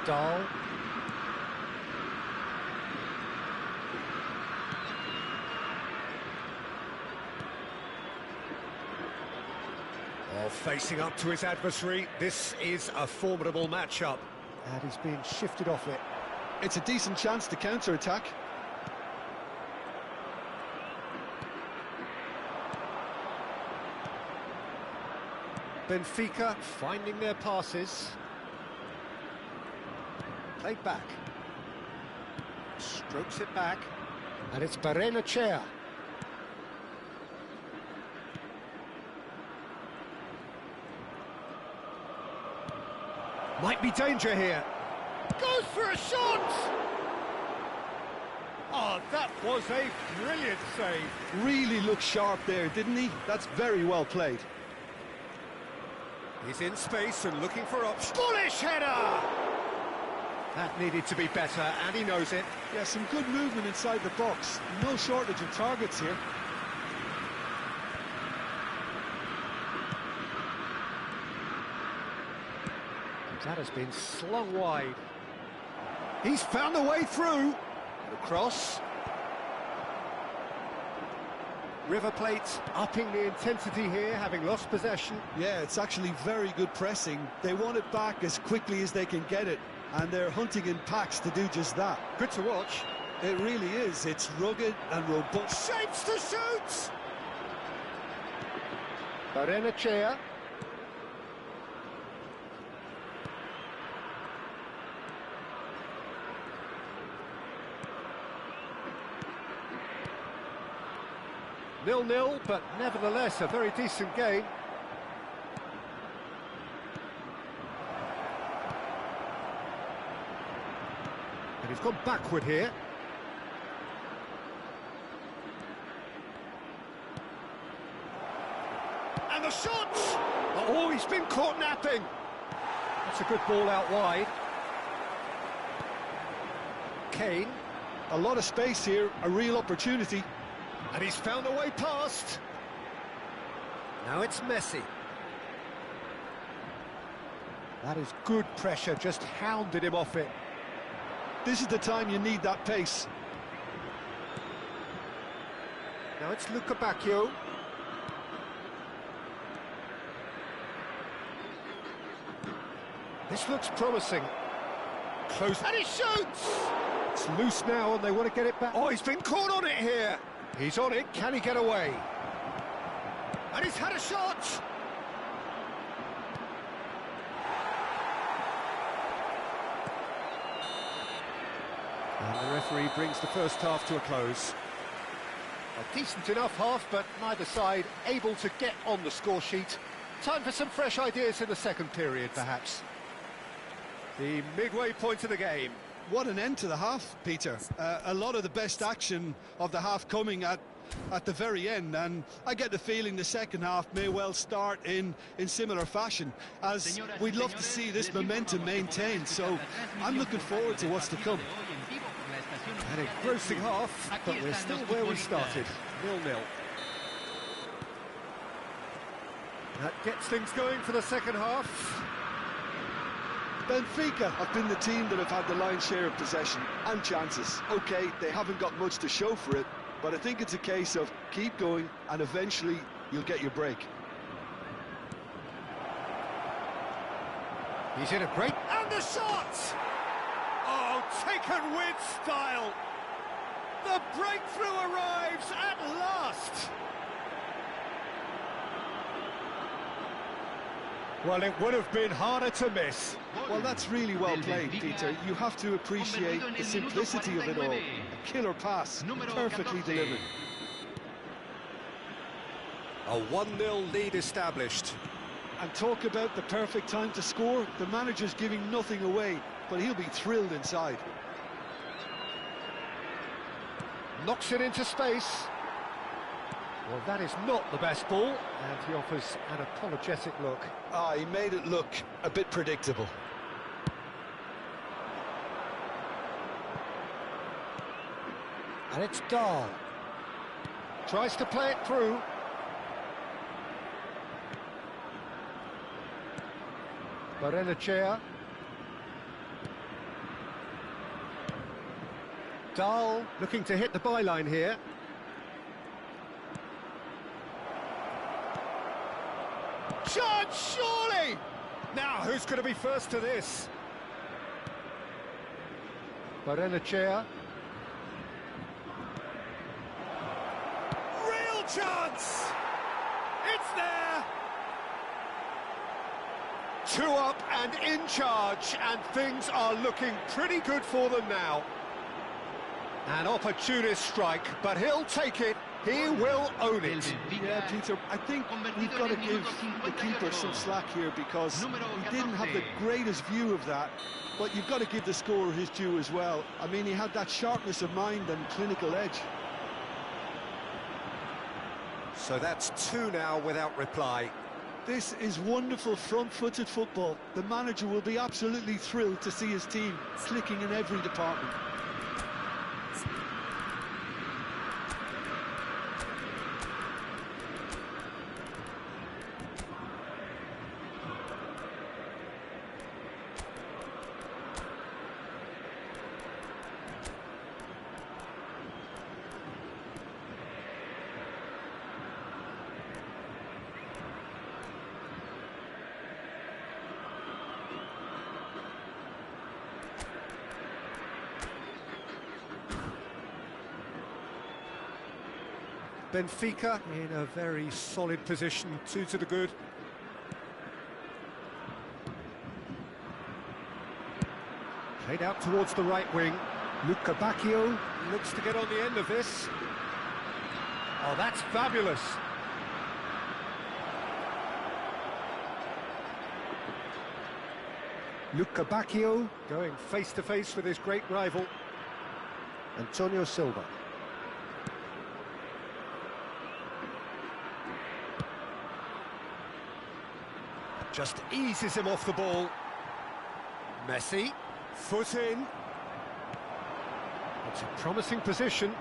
Dahl. Oh, facing up to his adversary. This is a formidable matchup. And he's being shifted off it. It's a decent chance to counter-attack. Benfica finding their passes. Played back. Strokes it back. And it's Barrenechea. Might be danger here. Goes for a shot! Oh, that was a brilliant save. Really looked sharp there, didn't he? That's very well played. He's in space and looking for options. Bullish header! That needed to be better, and he knows it. Yeah, some good movement inside the box. No shortage of targets here. That has been slung wide. He's found a way through. The cross. River Plate upping the intensity here, having lost possession. Yeah, it's actually very good pressing. They want it back as quickly as they can get it, and they're hunting in packs to do just that. Good to watch. It really is. It's rugged and robust. Shapes to shoot! Barrenechea. 0-0, but nevertheless a very decent game. And he's gone backward here. And the shot! Oh, he's been caught napping. That's a good ball out wide. Kane. A lot of space here, a real opportunity. And he's found a way past. Now it's Messi. That is good pressure, just hounded him off it. This is the time you need that pace. Now it's Luca Bacchio. This looks promising. Close. And he shoots! It's loose now and they want to get it back. Oh, he's been caught on it here. He's on it, can he get away? And he's had a shot! And the referee brings the first half to a close. A decent enough half, but neither side able to get on the score sheet. Time for some fresh ideas in the second period, perhaps. The midway point of the game. What an end to the half, Peter. A lot of the best action of the half coming at the very end, and I get the feeling the second half may well start in similar fashion, as we'd love to see this momentum maintained, so I'm looking forward to what's to come. An engrossing half, but we're still where we started, 0-0. That gets things going for the second half. Benfica have been the team that have had the lion's share of possession and chances. OK, they haven't got much to show for it, but I think it's a case of keep going and eventually you'll get your break. He's in a great... And the shot! Oh, taken with style! The breakthrough arrives at last! Well, it would have been harder to miss. Well, that's really well played, Peter. You have to appreciate the simplicity of it all. A killer pass, perfectly delivered. A 1-0 lead established. And talk about the perfect time to score. The manager's giving nothing away, but he'll be thrilled inside. Knocks it into space. Well, that is not the best ball, and he offers an apologetic look. Ah, he made it look a bit predictable. And it's Dahl. Tries to play it through. Barrenechea. Dahl looking to hit the byline here. Chance, surely! Now, who's going to be first to this? Barrenechea. Real chance! It's there! 2 up and in charge, and things are looking pretty good for them now. An opportunist strike, but he'll take it. He will own it. Yeah, Peter, I think we've got to give the keeper some slack here because he didn't have the greatest view of that, but you've got to give the scorer his due as well. I mean, he had that sharpness of mind and clinical edge. So that's 2 now without reply. This is wonderful front-footed football. The manager will be absolutely thrilled to see his team clicking in every department. Benfica in a very solid position, 2 to the good. Played out towards the right wing. Luca Bacchio looks to get on the end of this. Oh, that's fabulous. Luca Bacchio going face-to-face with his great rival, Antonio Silva. Just eases him off the ball. Messi, foot in. It's a promising position.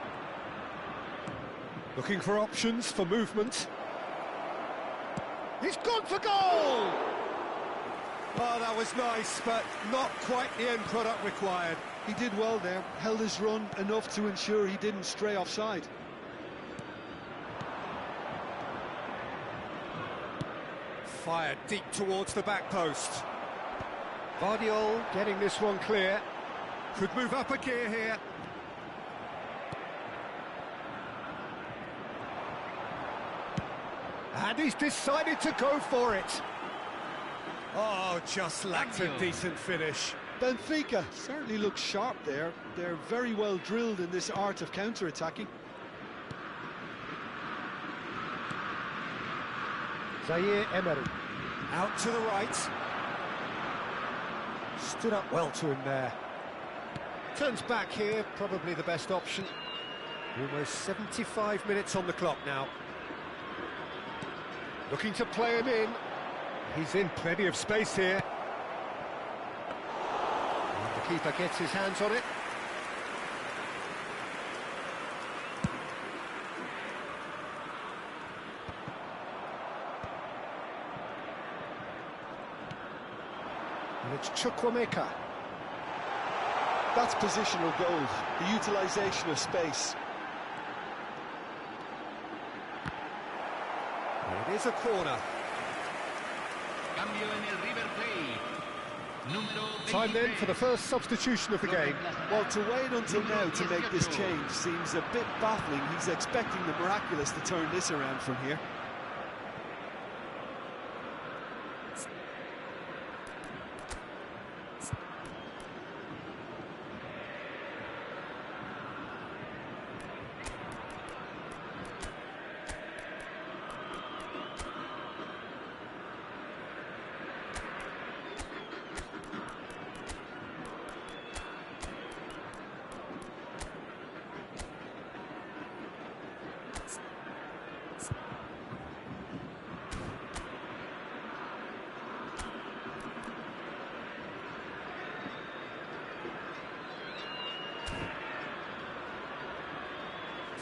Looking for options for movement. He's gone for goal! Oh, that was nice, but not quite the end product required. He did well there, held his run enough to ensure he didn't stray offside. Fired deep towards the back post. Vardiol getting this one clear. Could move up a gear here. And he's decided to go for it. Oh, just lacked a decent finish. Benfica certainly looks sharp there. They're very well drilled in this art of counter-attacking. Zaire Emery, out to the right. Stood up well to him there. Turns back here, probably the best option. Almost 75 minutes on the clock now. Looking to play him in. He's in plenty of space here. And the keeper gets his hands on it. And it's Chukwuemeka. That's positional goal, the utilisation of space. And it is a corner. Time then for the first substitution of the game. Well, to wait until now to make this change seems a bit baffling. He's expecting the miraculous to turn this around from here.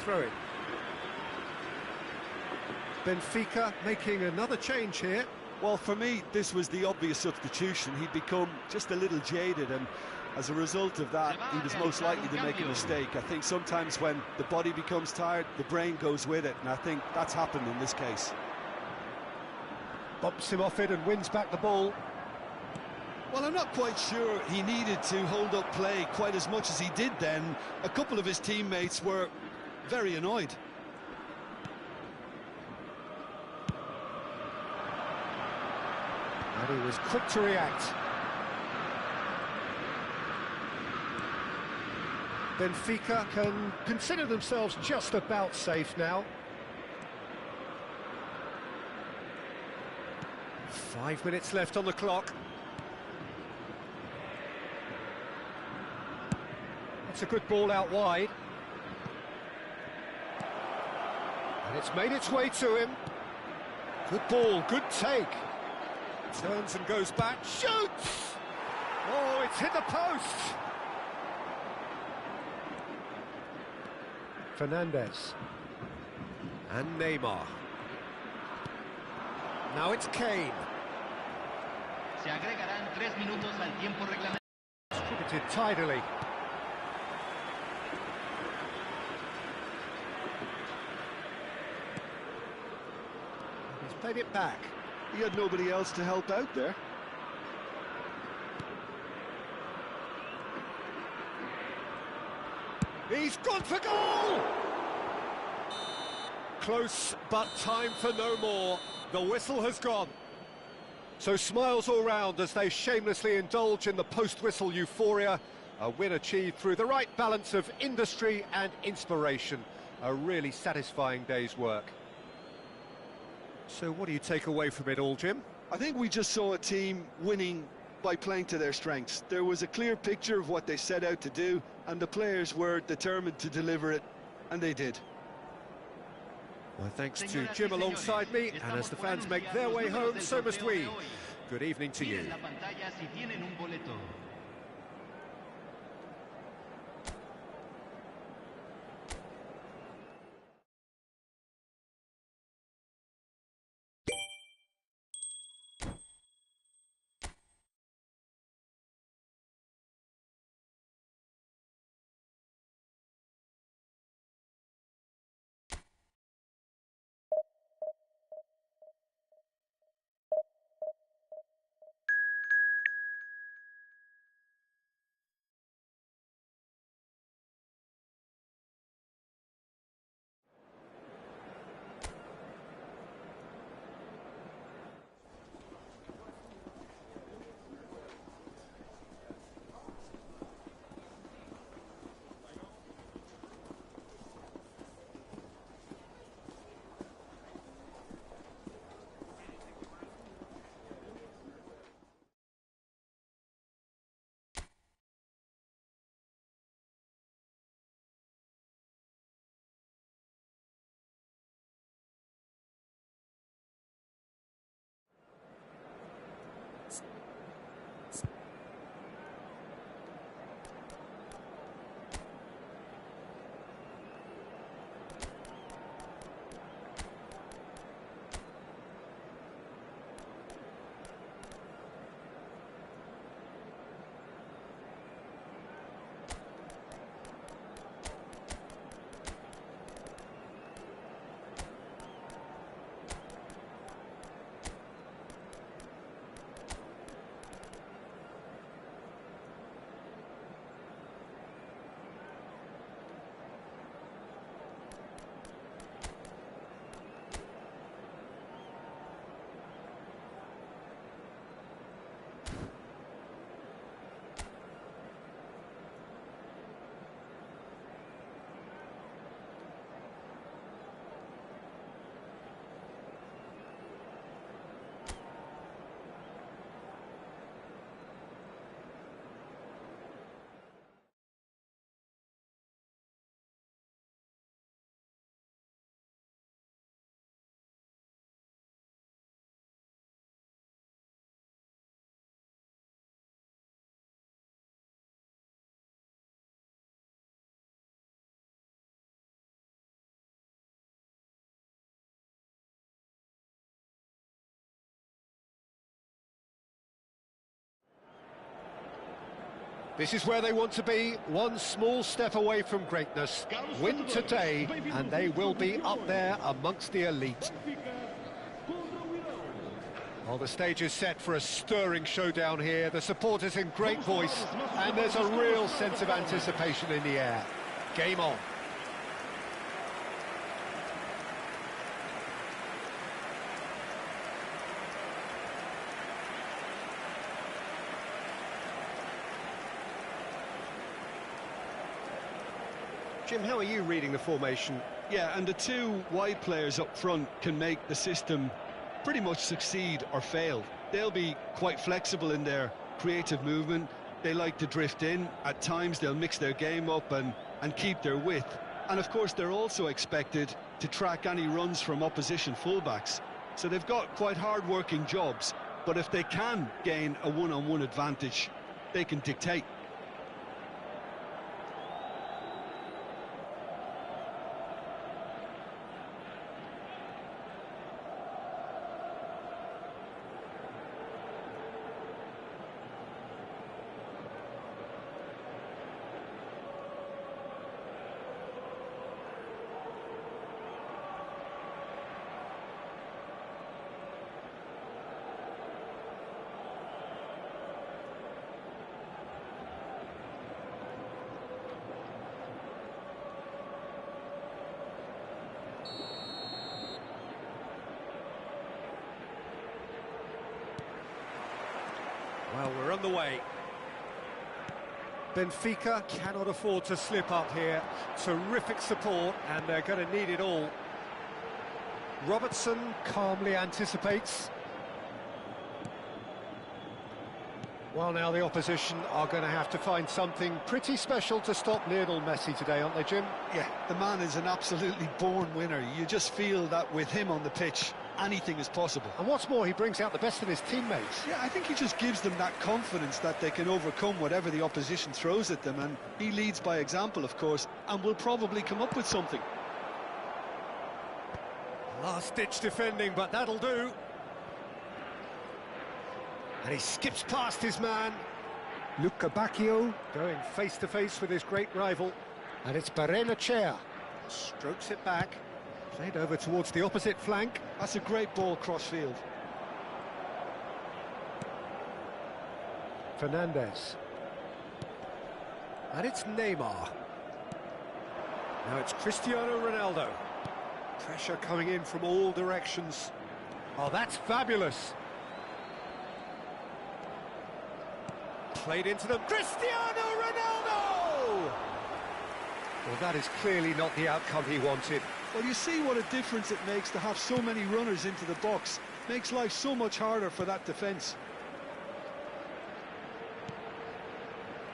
Throw it. Benfica making another change here. Well, for me, this was the obvious substitution. He'd become just a little jaded, and as a result of that, he was most likely to make a mistake. I think sometimes when the body becomes tired, the brain goes with it, and I think that's happened in this case. Bumps him off it and wins back the ball. Well, I'm not quite sure he needed to hold up play quite as much as he did then. A couple of his teammates were very annoyed. And he was quick to react. Benfica can consider themselves just about safe now. 5 minutes left on the clock. That's a good ball out wide. And it's made its way to him. Good ball, good take. Turns and goes back, shoots! Oh, it's hit the post! Fernandez. And Neymar. Now it's Kane. Se agregarán 3 minutos al tiempo reglamentario. Distributed tidily. He's played it back. He had nobody else to help out there. He's gone for goal! Close, but time for no more. The whistle has gone. So smiles all round as they shamelessly indulge in the post-whistle euphoria. A win achieved through the right balance of industry and inspiration. A really satisfying day's work. So what do you take away from it all, Jim? I think we just saw a team winning by playing to their strengths. There was a clear picture of what they set out to do, and the players were determined to deliver it, and they did. Well, thanks to Jim alongside me, and as the fans make their way home, so must we. Good evening to you. This is where they want to be, one small step away from greatness. Win today, and they will be up there amongst the elite. Well, the stage is set for a stirring showdown here. The supporters in great voice, and there's a real sense of anticipation in the air. Game on. Jim, how are you reading the formation? Yeah, and the two wide players up front can make the system pretty much succeed or fail. They'll be quite flexible in their creative movement. They like to drift in. At times they'll mix their game up and keep their width. And of course they're also expected to track any runs from opposition fullbacks. So they've got quite hard-working jobs, but if they can gain a one-on-one advantage, they can dictate. Well, we're on the way. Benfica cannot afford to slip up here. Terrific support, and they're going to need it all. Robertson calmly anticipates. Well, now the opposition are going to have to find something pretty special to stop Lionel Messi today, aren't they, Jim? Yeah, the man is an absolutely born winner. You just feel that with him on the pitch, anything is possible. And what's more, he brings out the best in his teammates. Yeah, I think he just gives them that confidence that they can overcome whatever the opposition throws at them, and he leads by example, of course, and will probably come up with something. Last-ditch defending, but that'll do. And he skips past his man. Luca Bacchio going face-to-face with his great rival. And it's Barrenechea. Strokes it back. Played over towards the opposite flank. That's a great ball cross-field. Fernandez. And it's Neymar. Now it's Cristiano Ronaldo. Pressure coming in from all directions. Oh, that's fabulous. Played into them. Cristiano Ronaldo! Well, that is clearly not the outcome he wanted. Well, you see what a difference it makes to have so many runners into the box. Makes life so much harder for that defence.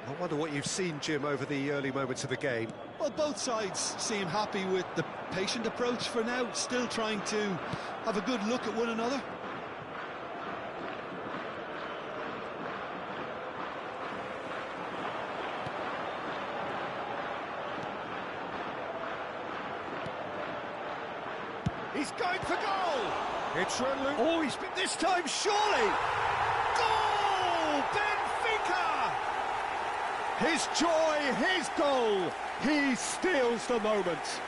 I wonder what you've seen, Jim, over the early moments of the game. Well, both sides seem happy with the patient approach for now, still trying to have a good look at one another. He's going for goal! It's Ronaldo. Oh, he's been this time, surely! Goal! Benfica! His joy, his goal! He steals the moment.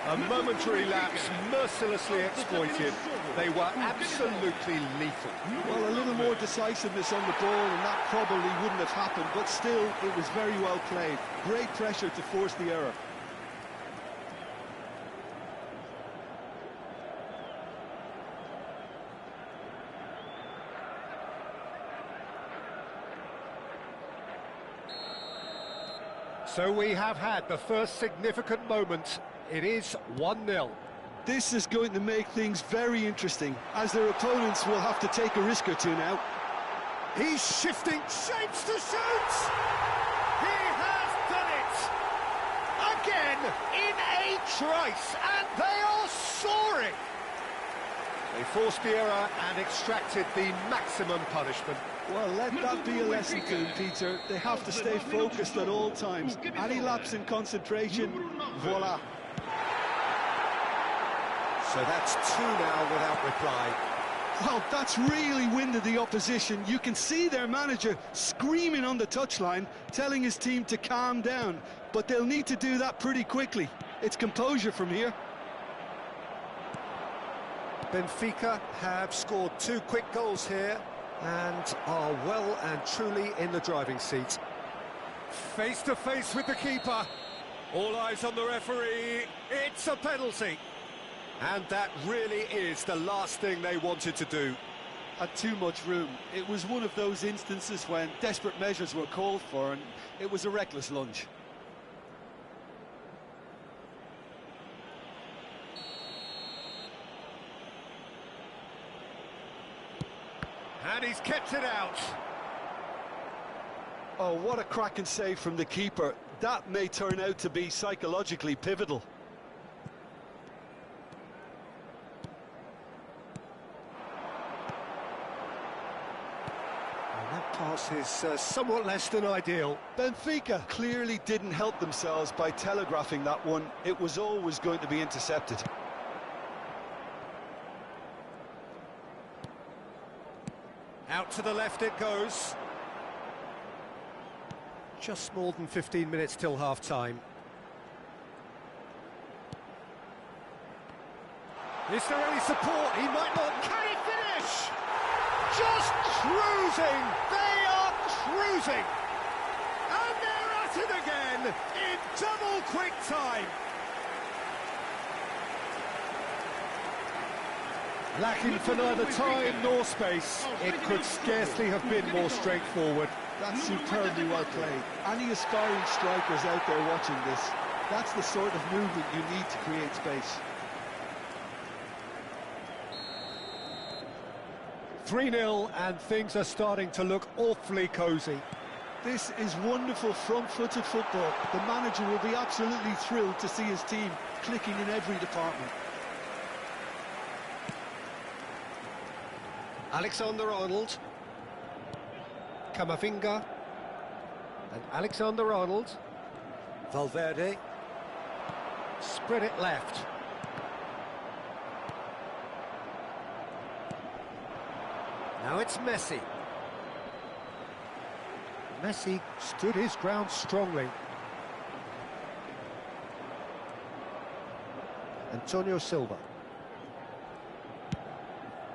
A momentary lapse, mercilessly exploited. They were absolutely lethal. Well, a little more decisiveness on the ball and that probably wouldn't have happened, but still, it was very well played. Great pressure to force the error. So we have had the first significant moment. It is 1-0. This is going to make things very interesting, as their opponents will have to take a risk or two now. He's shifting shapes to shoot! He has done it! Again, in a trice, and they are soaring! They forced the error and extracted the maximum punishment. Well, let that be a lesson to them, Peter. They have to stay focused at all times. Any lapse in concentration, voila. So that's 2 now without reply. Well, that's really winded the opposition. You can see their manager screaming on the touchline, telling his team to calm down. But they'll need to do that pretty quickly. It's composure from here. Benfica have scored 2 quick goals here and are well and truly in the driving seat. Face to face with the keeper. All eyes on the referee. It's a penalty. And that really is the last thing they wanted to do. had too much room. It was one of those instances when desperate measures were called for, and it was a reckless lunge. And he's kept it out. Oh, what a cracking save from the keeper. That may turn out to be psychologically pivotal. And that pass is somewhat less than ideal. Benfica clearly didn't help themselves by telegraphing that one. It was always going to be intercepted. Out to the left it goes. Just more than 15 minutes till half-time. Is there any support? He might not. Can he finish? Just cruising. They are cruising. And they're at it again in double quick time. Lacking for neither time nor space. It could scarcely have been more straightforward. That's superbly well played. Any aspiring strikers out there watching this, that's the sort of movement you need to create space. 3-0 and things are starting to look awfully cosy. This is wonderful front-footed football. The manager will be absolutely thrilled to see his team clicking in every department. Alexander-Arnold. Camavinga. And Alexander-Arnold. Valverde. Spread it left. Now it's Messi. Messi stood his ground strongly. Antonio Silva.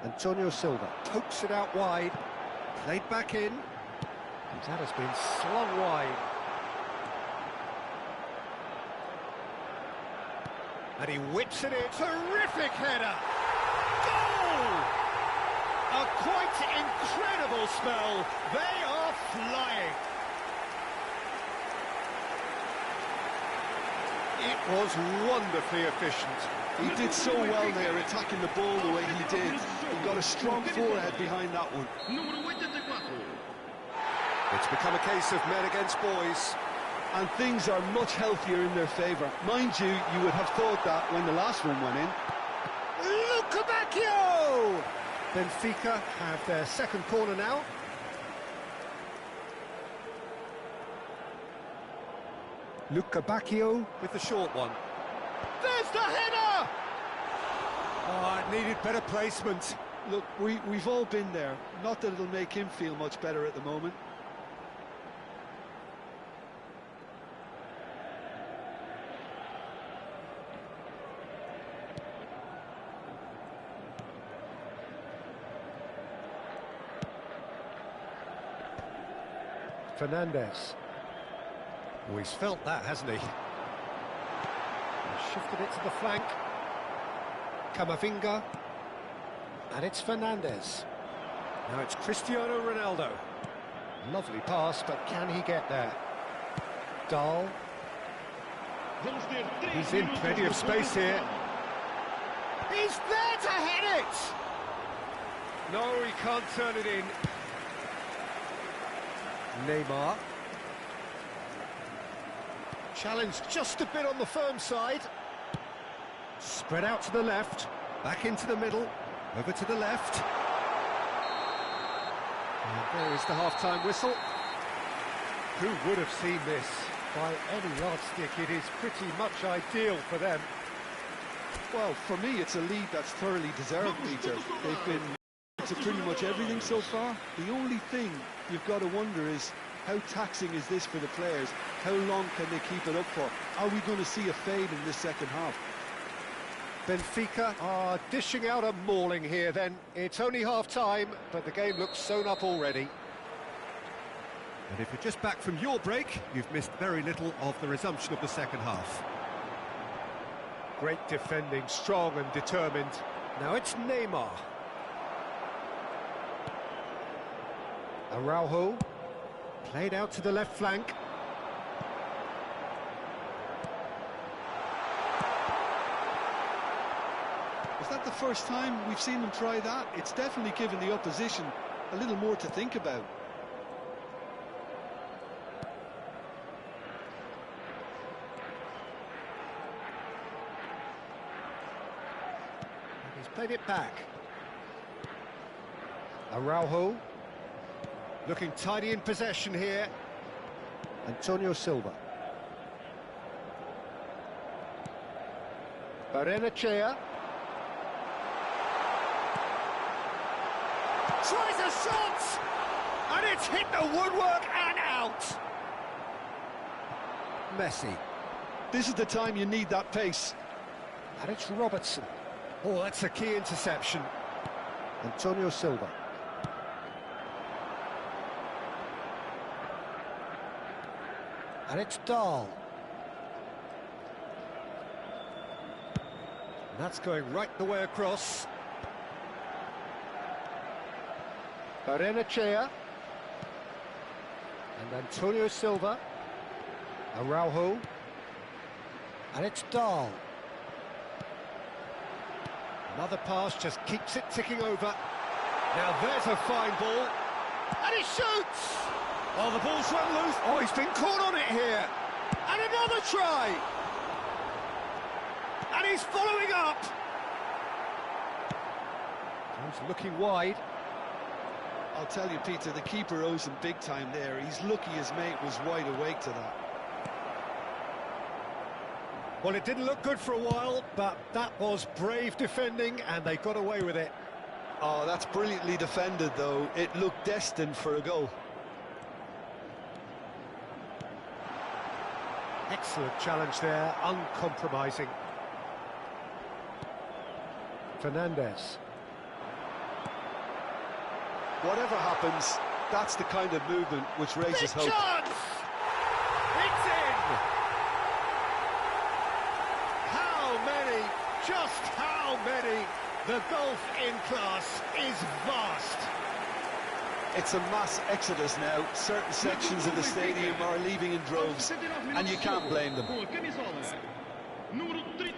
Antonio Silva pokes it out wide, played back in, and that has been slung wide. And he whips it in, terrific header! Goal! A quite incredible spell, they are flying! It was wonderfully efficient. He did so well there, attacking the ball the way he did. He got a strong forehead behind that one. It's become a case of men against boys. And things are much healthier in their favour. Mind you, you would have thought that when the last one went in. Luka Bacchio! Benfica have their second corner now. Luka Bacchio with the short one. There's the header! Oh, it needed better placement. Look, we've all been there. Not that it'll make him feel much better at the moment. Fernandez. Oh, he's felt that, hasn't he? Shifted it to the flank. Camavinga. And it's Fernandez. Now it's Cristiano Ronaldo. Lovely pass, but can he get there? Dahl. He's in plenty of space here. He's there to head it! No, he can't turn it in. Neymar. Challenged just a bit on the firm side. Spread out to the left, back into the middle, over to the left. And there is the half-time whistle. Who would have seen this? By any yardstick, it is pretty much ideal for them. Well, for me, it's a lead that's thoroughly deserved, Peter. They've been to pretty much everything so far. The only thing you've got to wonder is, how taxing is this for the players? How long can they keep it up for? Are we going to see a fade in this second half? Benfica are dishing out a mauling here then. It's only half-time, but the game looks sewn up already. And if you're just back from your break, you've missed very little of the resumption of the second half. Great defending, strong and determined. Now it's Neymar. Araujo, played out to the left flank. Is that the first time we've seen them try that? It's definitely given the opposition a little more to think about. He's played it back. Araujo, looking tidy in possession here. Antonio Silva. Barrenechea. Tries a shot! And it's hit the woodwork and out! Messi. This is the time you need that pace. And it's Robertson. Oh, that's a key interception. Antonio Silva. And it's Dahl. And that's going right the way across. Barrenechea. And Antonio Silva. Araujo. And it's Dahl. Another pass just keeps it ticking over. Now there's a fine ball. And he shoots! Oh, the ball's run loose. Oh, he's been caught on it here. And another try. And he's following up. He's looking wide. I'll tell you, Peter, the keeper owes him big time there. He's lucky his mate was wide awake to that. Well, it didn't look good for a while, but that was brave defending, and they got away with it. Oh, that's brilliantly defended, though. It looked destined for a goal. Excellent challenge there, uncompromising. Fernandez. Whatever happens, that's the kind of movement which raises hope. Chance! It's in! How many, just how many? The gulf in class is vast. It's a mass exodus now. Certain sections of the stadium are leaving in droves, and you can't blame them. Número 32.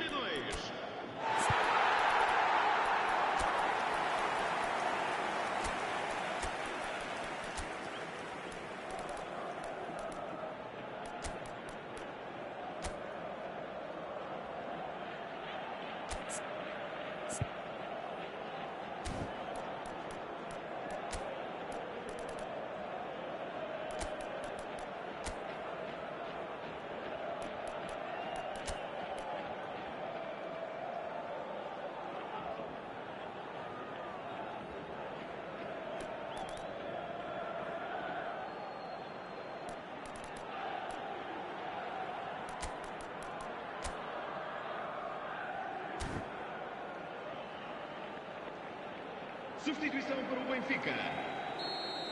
Substituição para o Benfica.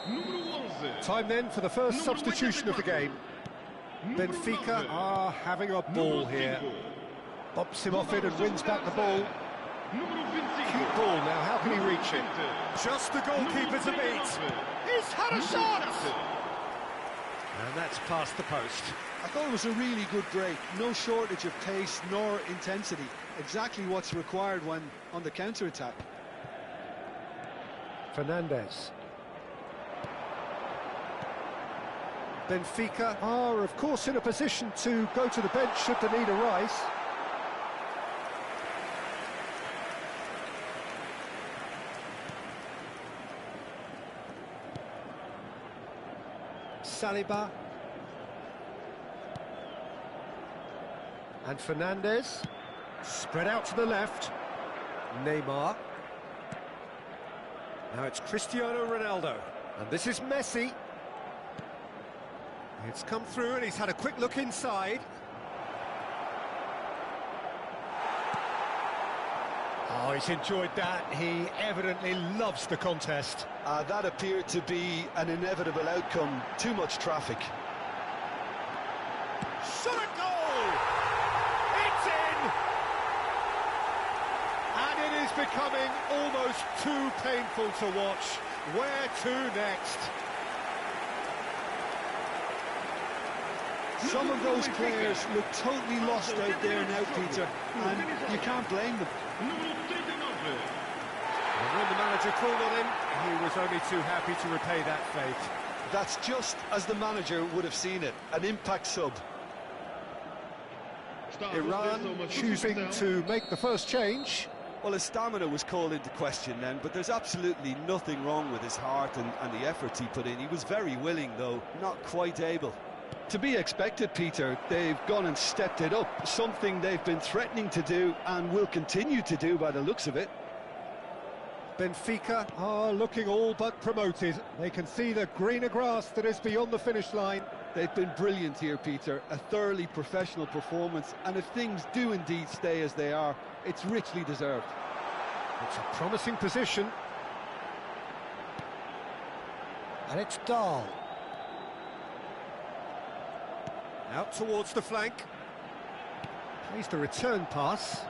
Número 11. Time then for the first substitution of the game. Benfica are having a ball here. Bops him off it and wins back the ball. Cute ball now, how can he reach it? Just the goalkeeper to beat. He's had a shot! And that's past the post. I thought it was a really good break. No shortage of pace nor intensity. Exactly what's required when on the counter-attack. Fernandez. Benfica are, of course, in a position to go to the bench should the need arise. Saliba. And Fernandez. Spread out to the left. Neymar. Now it's Cristiano Ronaldo, and this is Messi. It's come through and he's had a quick look inside. Oh, he's enjoyed that. He evidently loves the contest. That appeared to be an inevitable outcome. Too much traffic. Shot a goal! It's in! And it is becoming almost too painful to watch. Where to next? Some of those players look totally lost out there now, Peter, and you can't blame them. And when the manager called on him, he was only too happy to repay that faith. That's just as the manager would have seen it, an impact sub. Iran choosing to make the first change. Well, his stamina was called into question then, but there's absolutely nothing wrong with his heart and the efforts he put in. He was very willing, though, not quite able. To be expected, Peter. They've gone and stepped it up, something they've been threatening to do and will continue to do by the looks of it. Benfica are looking all but promoted. They can see the greener grass that is beyond the finish line. They've been brilliant here, Peter. A thoroughly professional performance, and if things do indeed stay as they are, it's richly deserved. It's a promising position. And it's Dahl. Out towards the flank. Plays the return pass.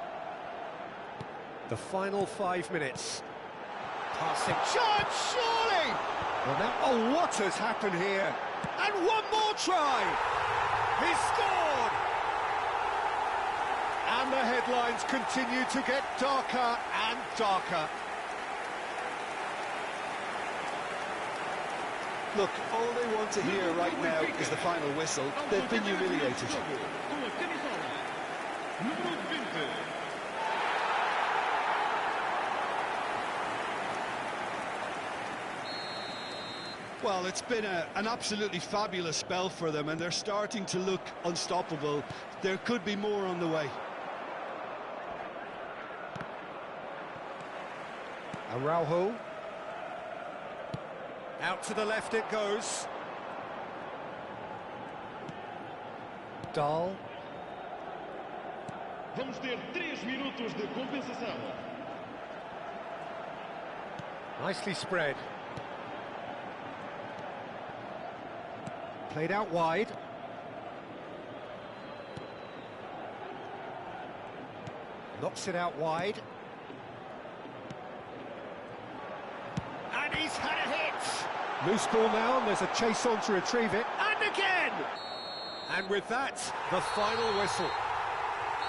The final 5 minutes. Passing chance, surely! Well now, oh, what has happened here? And one more try! He's scored! And the headlines continue to get darker and darker. Look, all they want to hear right now is the final whistle. They've been humiliated. Well, it's been an absolutely fabulous spell for them, and they're starting to look unstoppable. There could be more on the way. Araujo. Out to the left it goes. Dahl. Vamos ter 3 minutos de compensação. Nicely spread. Played out wide. Knocks it out wide. And he's had a hit! Loose ball now, and there's a chase on to retrieve it. And again! And with that, the final whistle.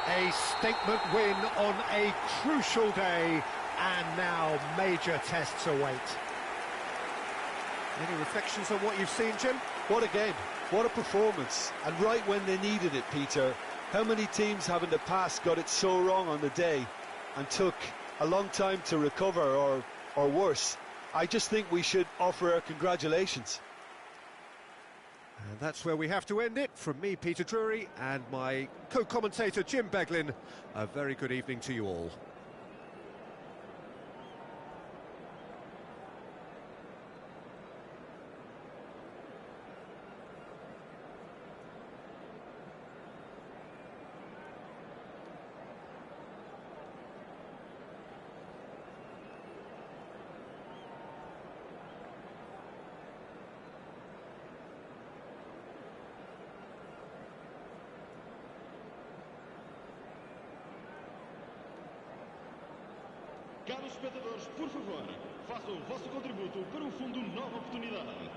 A statement win on a crucial day, and now major tests await. Any reflections on what you've seen, Jim? What a game, what a performance, and right when they needed it, Peter. How many teams have in the past got it so wrong on the day and took a long time to recover, or worse? I just think we should offer our congratulations. And that's where we have to end it. From me, Peter Drury, and my co-commentator, Jim Beglin, a very good evening to you all. Caros espectadores, por favor, façam o vosso contributo para o Fundo Nova Oportunidade.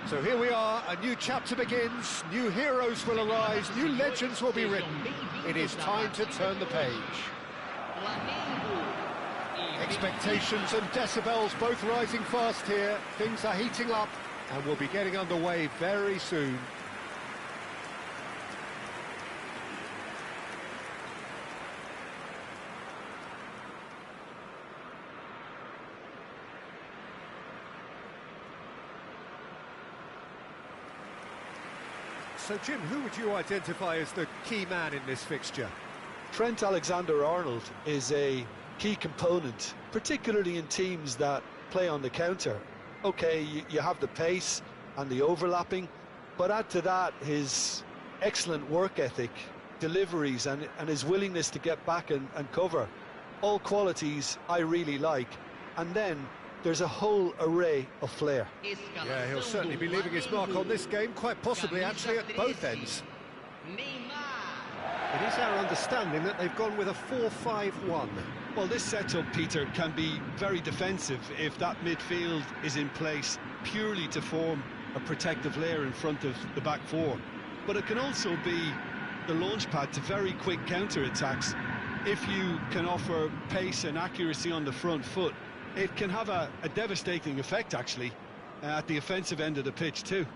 So here we are, a new chapter begins, new heroes will arise, new legends will be written. It is time to turn the page. Expectations and decibels both rising fast here. Things are heating up and we'll be getting underway very soon. So, Jim, who would you identify as the key man in this fixture? Trent Alexander-Arnold is a key component, particularly in teams that play on the counter. Okay, you have the pace and the overlapping, but add to that his excellent work ethic, deliveries and his willingness to get back and cover. All qualities I really like. And then there's a whole array of flair. Yeah, he'll certainly be leaving his mark on this game, quite possibly actually at both ends. It is our understanding that they've gone with a 4-5-1. Well, this setup, Peter, can be very defensive if that midfield is in place purely to form a protective layer in front of the back four. But it can also be the launchpad to very quick counter-attacks. If you can offer pace and accuracy on the front foot, it can have a devastating effect, actually, at the offensive end of the pitch, too.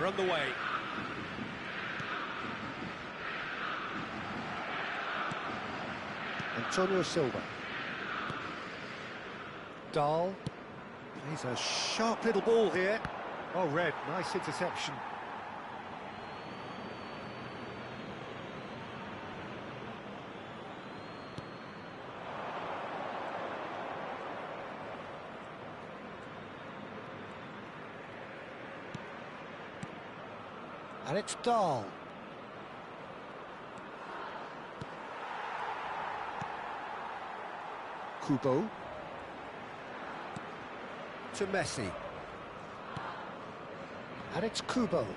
underway. Antonio Silva. Dahl. He's a sharp little ball here. Oh, Red, nice interception. And it's Dahl. Kubo. To Messi. And it's Kubo.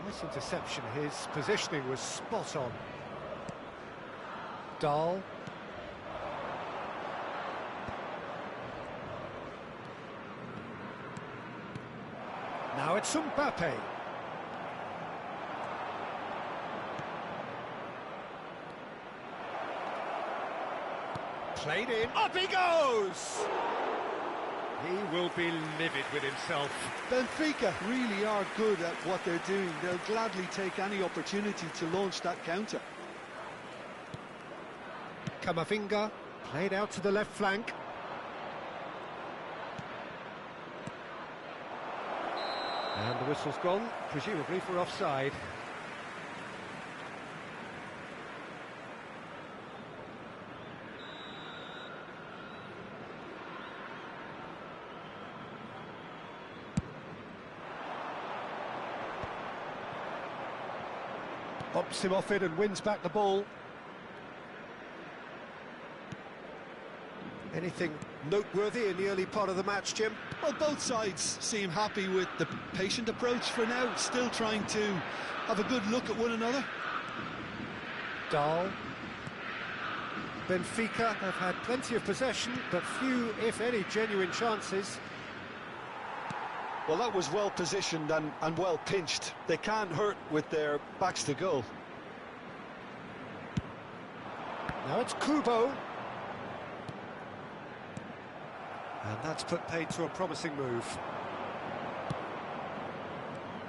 Nice interception. His positioning was spot on. Dahl. Now it's Mbappe. Played in. Up he goes! He will be livid with himself. Benfica really are good at what they're doing. They'll gladly take any opportunity to launch that counter. Camavinga played out to the left flank. And the whistle's gone, presumably for offside. Pops him off it and wins back the ball. Anything noteworthy in the early part of the match, Jim? Well, both sides seem happy with the patient approach for now, still trying to have a good look at one another. Dahl. Benfica have had plenty of possession, but few, if any, genuine chances. Well, that was well positioned and well pinched. They can't hurt with their backs to goal. Now it's Kubo. And that's put paid to a promising move.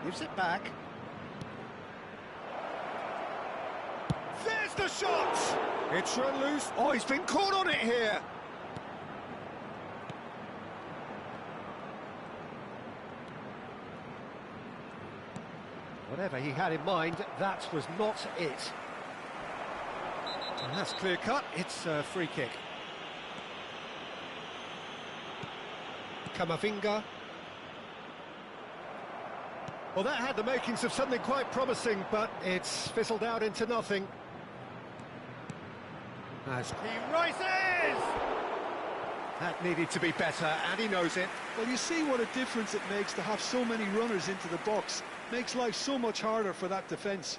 Gives it back. There's the shot! It's run loose. Oh, he's been caught on it here. Whatever he had in mind, that was not it. And that's clear cut. It's a free kick. Camavinga. Well, that had the makings of something quite promising, but it's fizzled out into nothing. As he rises! That needed to be better, and he knows it. Well, you see what a difference it makes to have so many runners into the box. Makes life so much harder for that defence.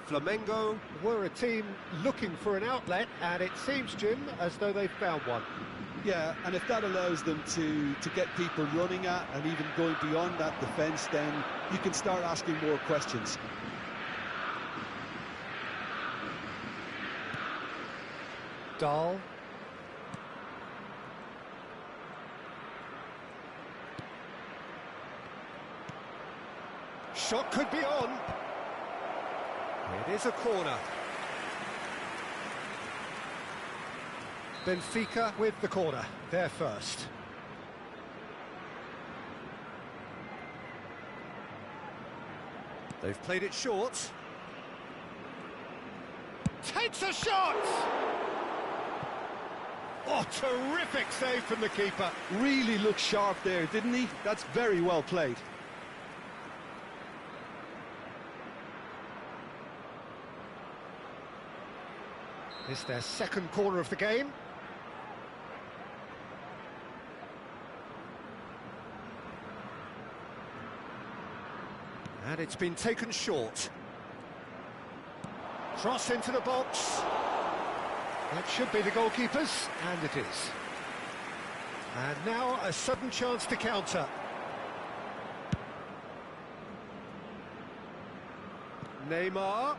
Flamengo were a team looking for an outlet, and it seems, Jim, as though they've found one. Yeah, and if that allows them to get people running at and even going beyond that defence, then you can start asking more questions. Dahl. Shot could be on. It is a corner. Benfica with the corner, they're first. They've played it short. Takes a shot! Oh, terrific save from the keeper. Really looked sharp there, didn't he? That's very well played. It's their second corner of the game. And it's been taken short. Cross into the box. That should be the goalkeeper's, and it is. And now a sudden chance to counter. Neymar.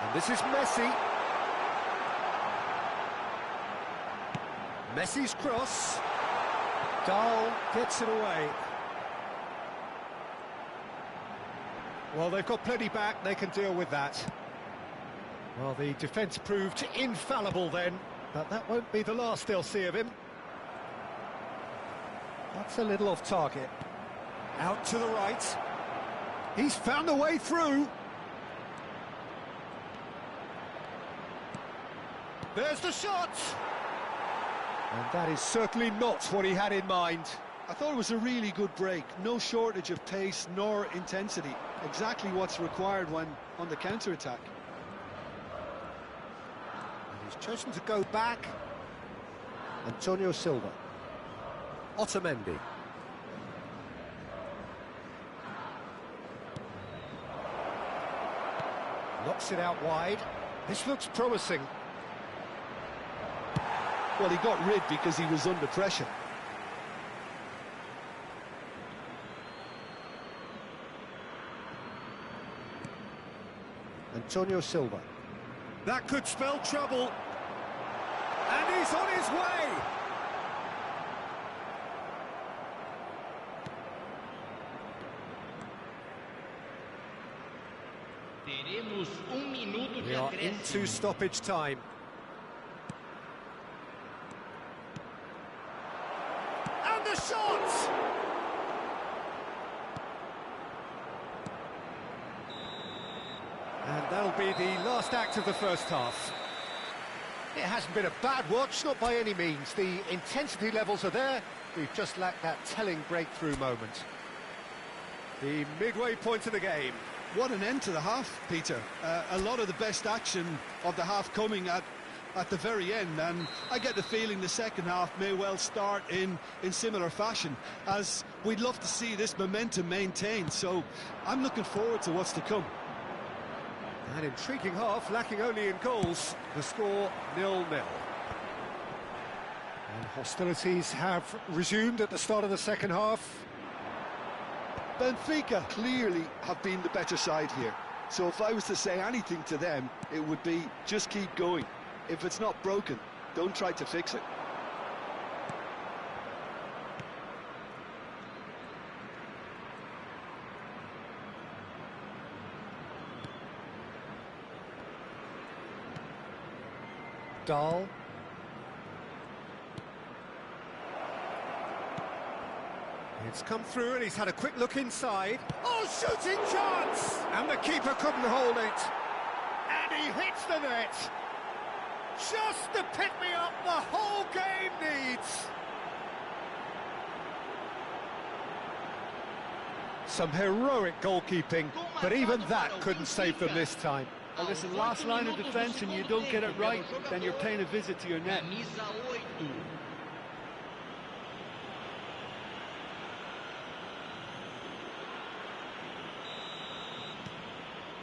And this is Messi. Messi's cross. Dahl gets it away. Well, they've got plenty back, they can deal with that. Well, the defence proved infallible then, but that won't be the last they'll see of him. That's a little off target. Out to the right. He's found a way through. There's the shot! And that is certainly not what he had in mind. I thought it was a really good break. No shortage of pace nor intensity. Exactly what's required when on the counter-attack. And he's chosen to go back. Antonio Silva. Otamendi. Knocks it out wide. This looks promising. Well, he got rid because he was under pressure. Antonio Silva. That could spell trouble. And he's on his way! Teremos minuto de We are acréscimo. into stoppage time. And the shot! And that'll be the last act of the first half. It hasn't been a bad watch, not by any means. The intensity levels are there. We've just lacked that telling breakthrough moment. The midway point of the game. What an end to the half, Peter. A lot of the best action of the half coming at the very end, and I get the feeling the second half may well start in similar fashion, as we'd love to see this momentum maintained, so I'm looking forward to what's to come. An intriguing half, lacking only in goals. The score 0-0. And hostilities have resumed at the start of the second half. Benfica clearly have been the better side here, so if I was to say anything to them, it would be just keep going. If it's not broken, don't try to fix it. Dahl. It's come through and he's had a quick look inside. Oh, shooting chance! And the keeper couldn't hold it. And he hits the net. Just the pick-me-up the whole game needs. Some heroic goalkeeping, but even that couldn't save them this time. Well, listen, last line of defence and you don't get it right, then you're paying a visit to your net. Camisa 8.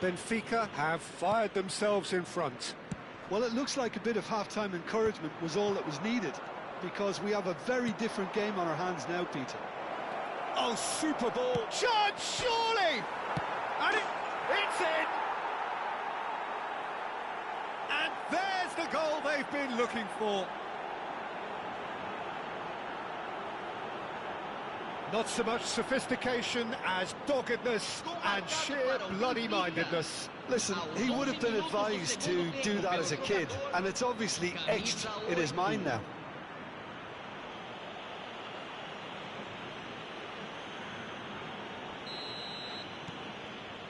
Benfica have fired themselves in front. Well, it looks like a bit of half-time encouragement was all that was needed, because we have a very different game on our hands now, Peter. Oh, super ball. Chance, surely! And it's in! And there's the goal they've been looking for. Not so much sophistication as doggedness and sheer bloody-mindedness. Listen, he would have been advised to do that as a kid, and it's obviously etched in his mind now.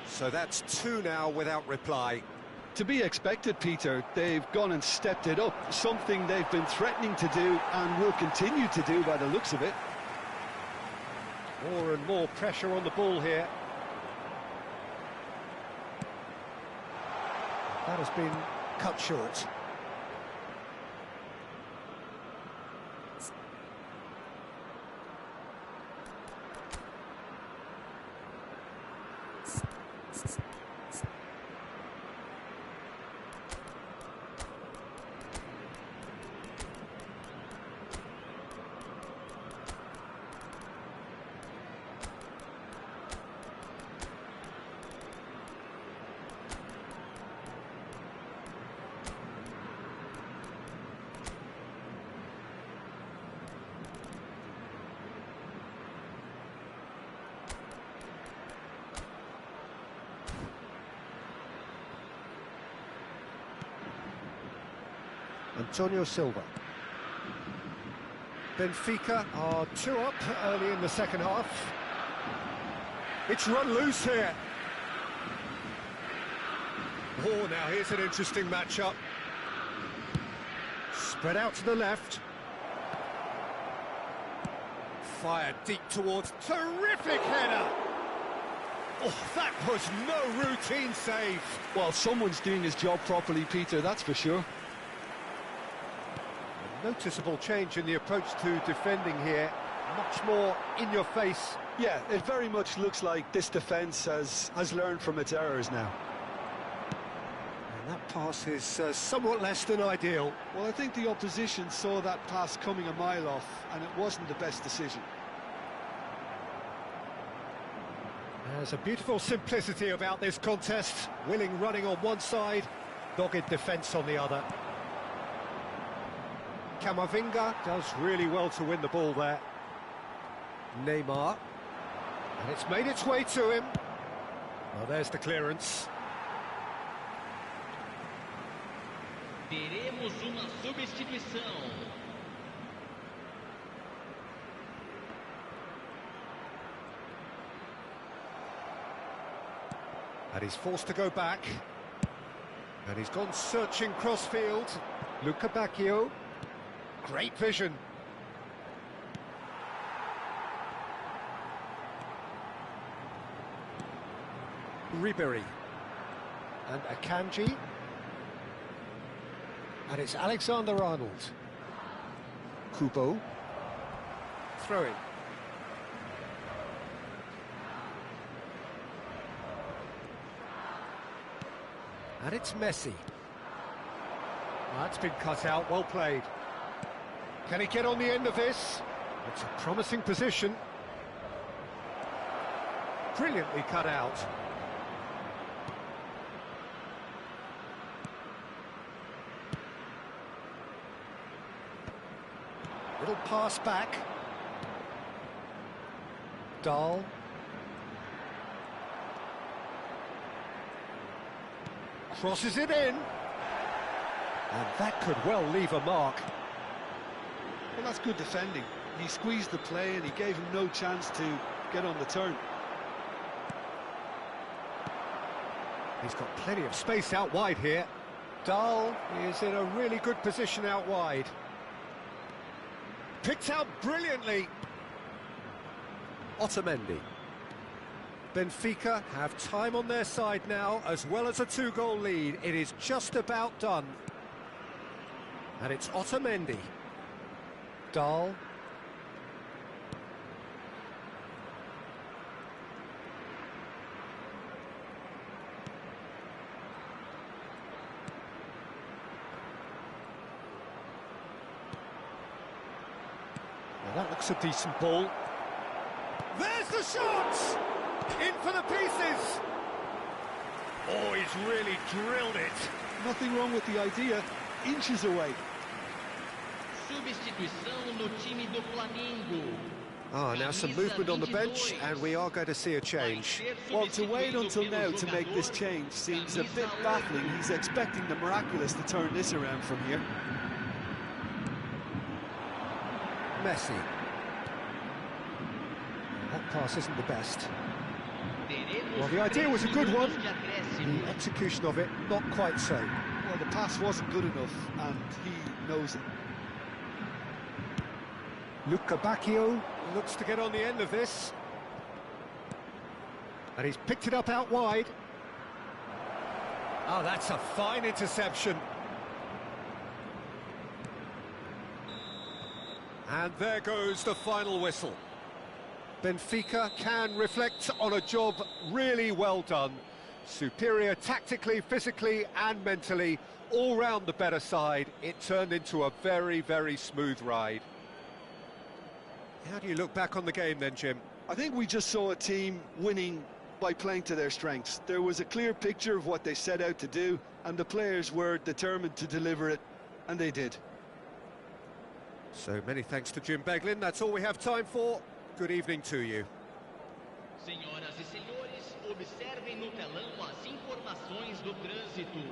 So that's 2 now without reply. To be expected, Peter. They've gone and stepped it up, something they've been threatening to do and will continue to do by the looks of it. More and more pressure on the ball here. That has been cut short. Antonio Silva. Benfica are 2 up early in the second half. It's run loose here. Oh, now here's an interesting matchup. Spread out to the left. Fired deep towards... Terrific header! Oh, that was no routine save. Well, someone's doing his job properly, Peter, that's for sure. A noticeable change in the approach to defending here. Much more in your face. Yeah, it very much looks like this defence has learned from its errors now. And that pass is somewhat less than ideal. Well, I think the opposition saw that pass coming a mile off, and it wasn't the best decision. There's a beautiful simplicity about this contest. Willing running on one side, dogged defence on the other. Camavinga does really well to win the ball there. Neymar. And it's made its way to him. Well, there's the clearance. Teremos uma substituição. And he's forced to go back. And he's gone searching crossfield. Luca Bacchio. Great vision. Ribery. And Akanji. And it's Alexander-Arnold. Kubo. Throwing. And it's Messi. That's been cut out, well played. Can he get on the end of this? It's a promising position. Brilliantly cut out. Little pass back. Dahl. Crosses it in. And that could well leave a mark. Well, that's good defending. He squeezed the play and he gave him no chance to get on the turn. He's got plenty of space out wide here. Dahl is in a really good position out wide. Picked out brilliantly. Otamendi. Benfica have time on their side now, as well as a 2-goal lead. It is just about done. And it's Otamendi. Dahl. Well, that looks a decent ball. There's the shot! In for the pieces! Oh, he's really drilled it. Nothing wrong with the idea, inches away. Substituição no time do Flamengo. Now some movement on the bench, and we are going to see a change. Well, to wait until now to make this change seems a bit baffling. He's expecting the miraculous to turn this around from here. Messi. That pass isn't the best. Well, the idea was a good one. The execution of it, not quite so. Well, the pass wasn't good enough, and he knows it. Luca Bacchio looks to get on the end of this. And he's picked it up out wide. Oh, that's a fine interception. And there goes the final whistle. Benfica can reflect on a job really well done. Superior tactically, physically and mentally, all round the better side. It turned into a very, very smooth ride. How do you look back on the game then, Jim? I think we just saw a team winning by playing to their strengths. There was a clear picture of what they set out to do, and the players were determined to deliver it, and they did. So many thanks to Jim Beglin. That's all we have time for. Good evening to you. Senhoras e senhores, observem no telão as informações do trânsito.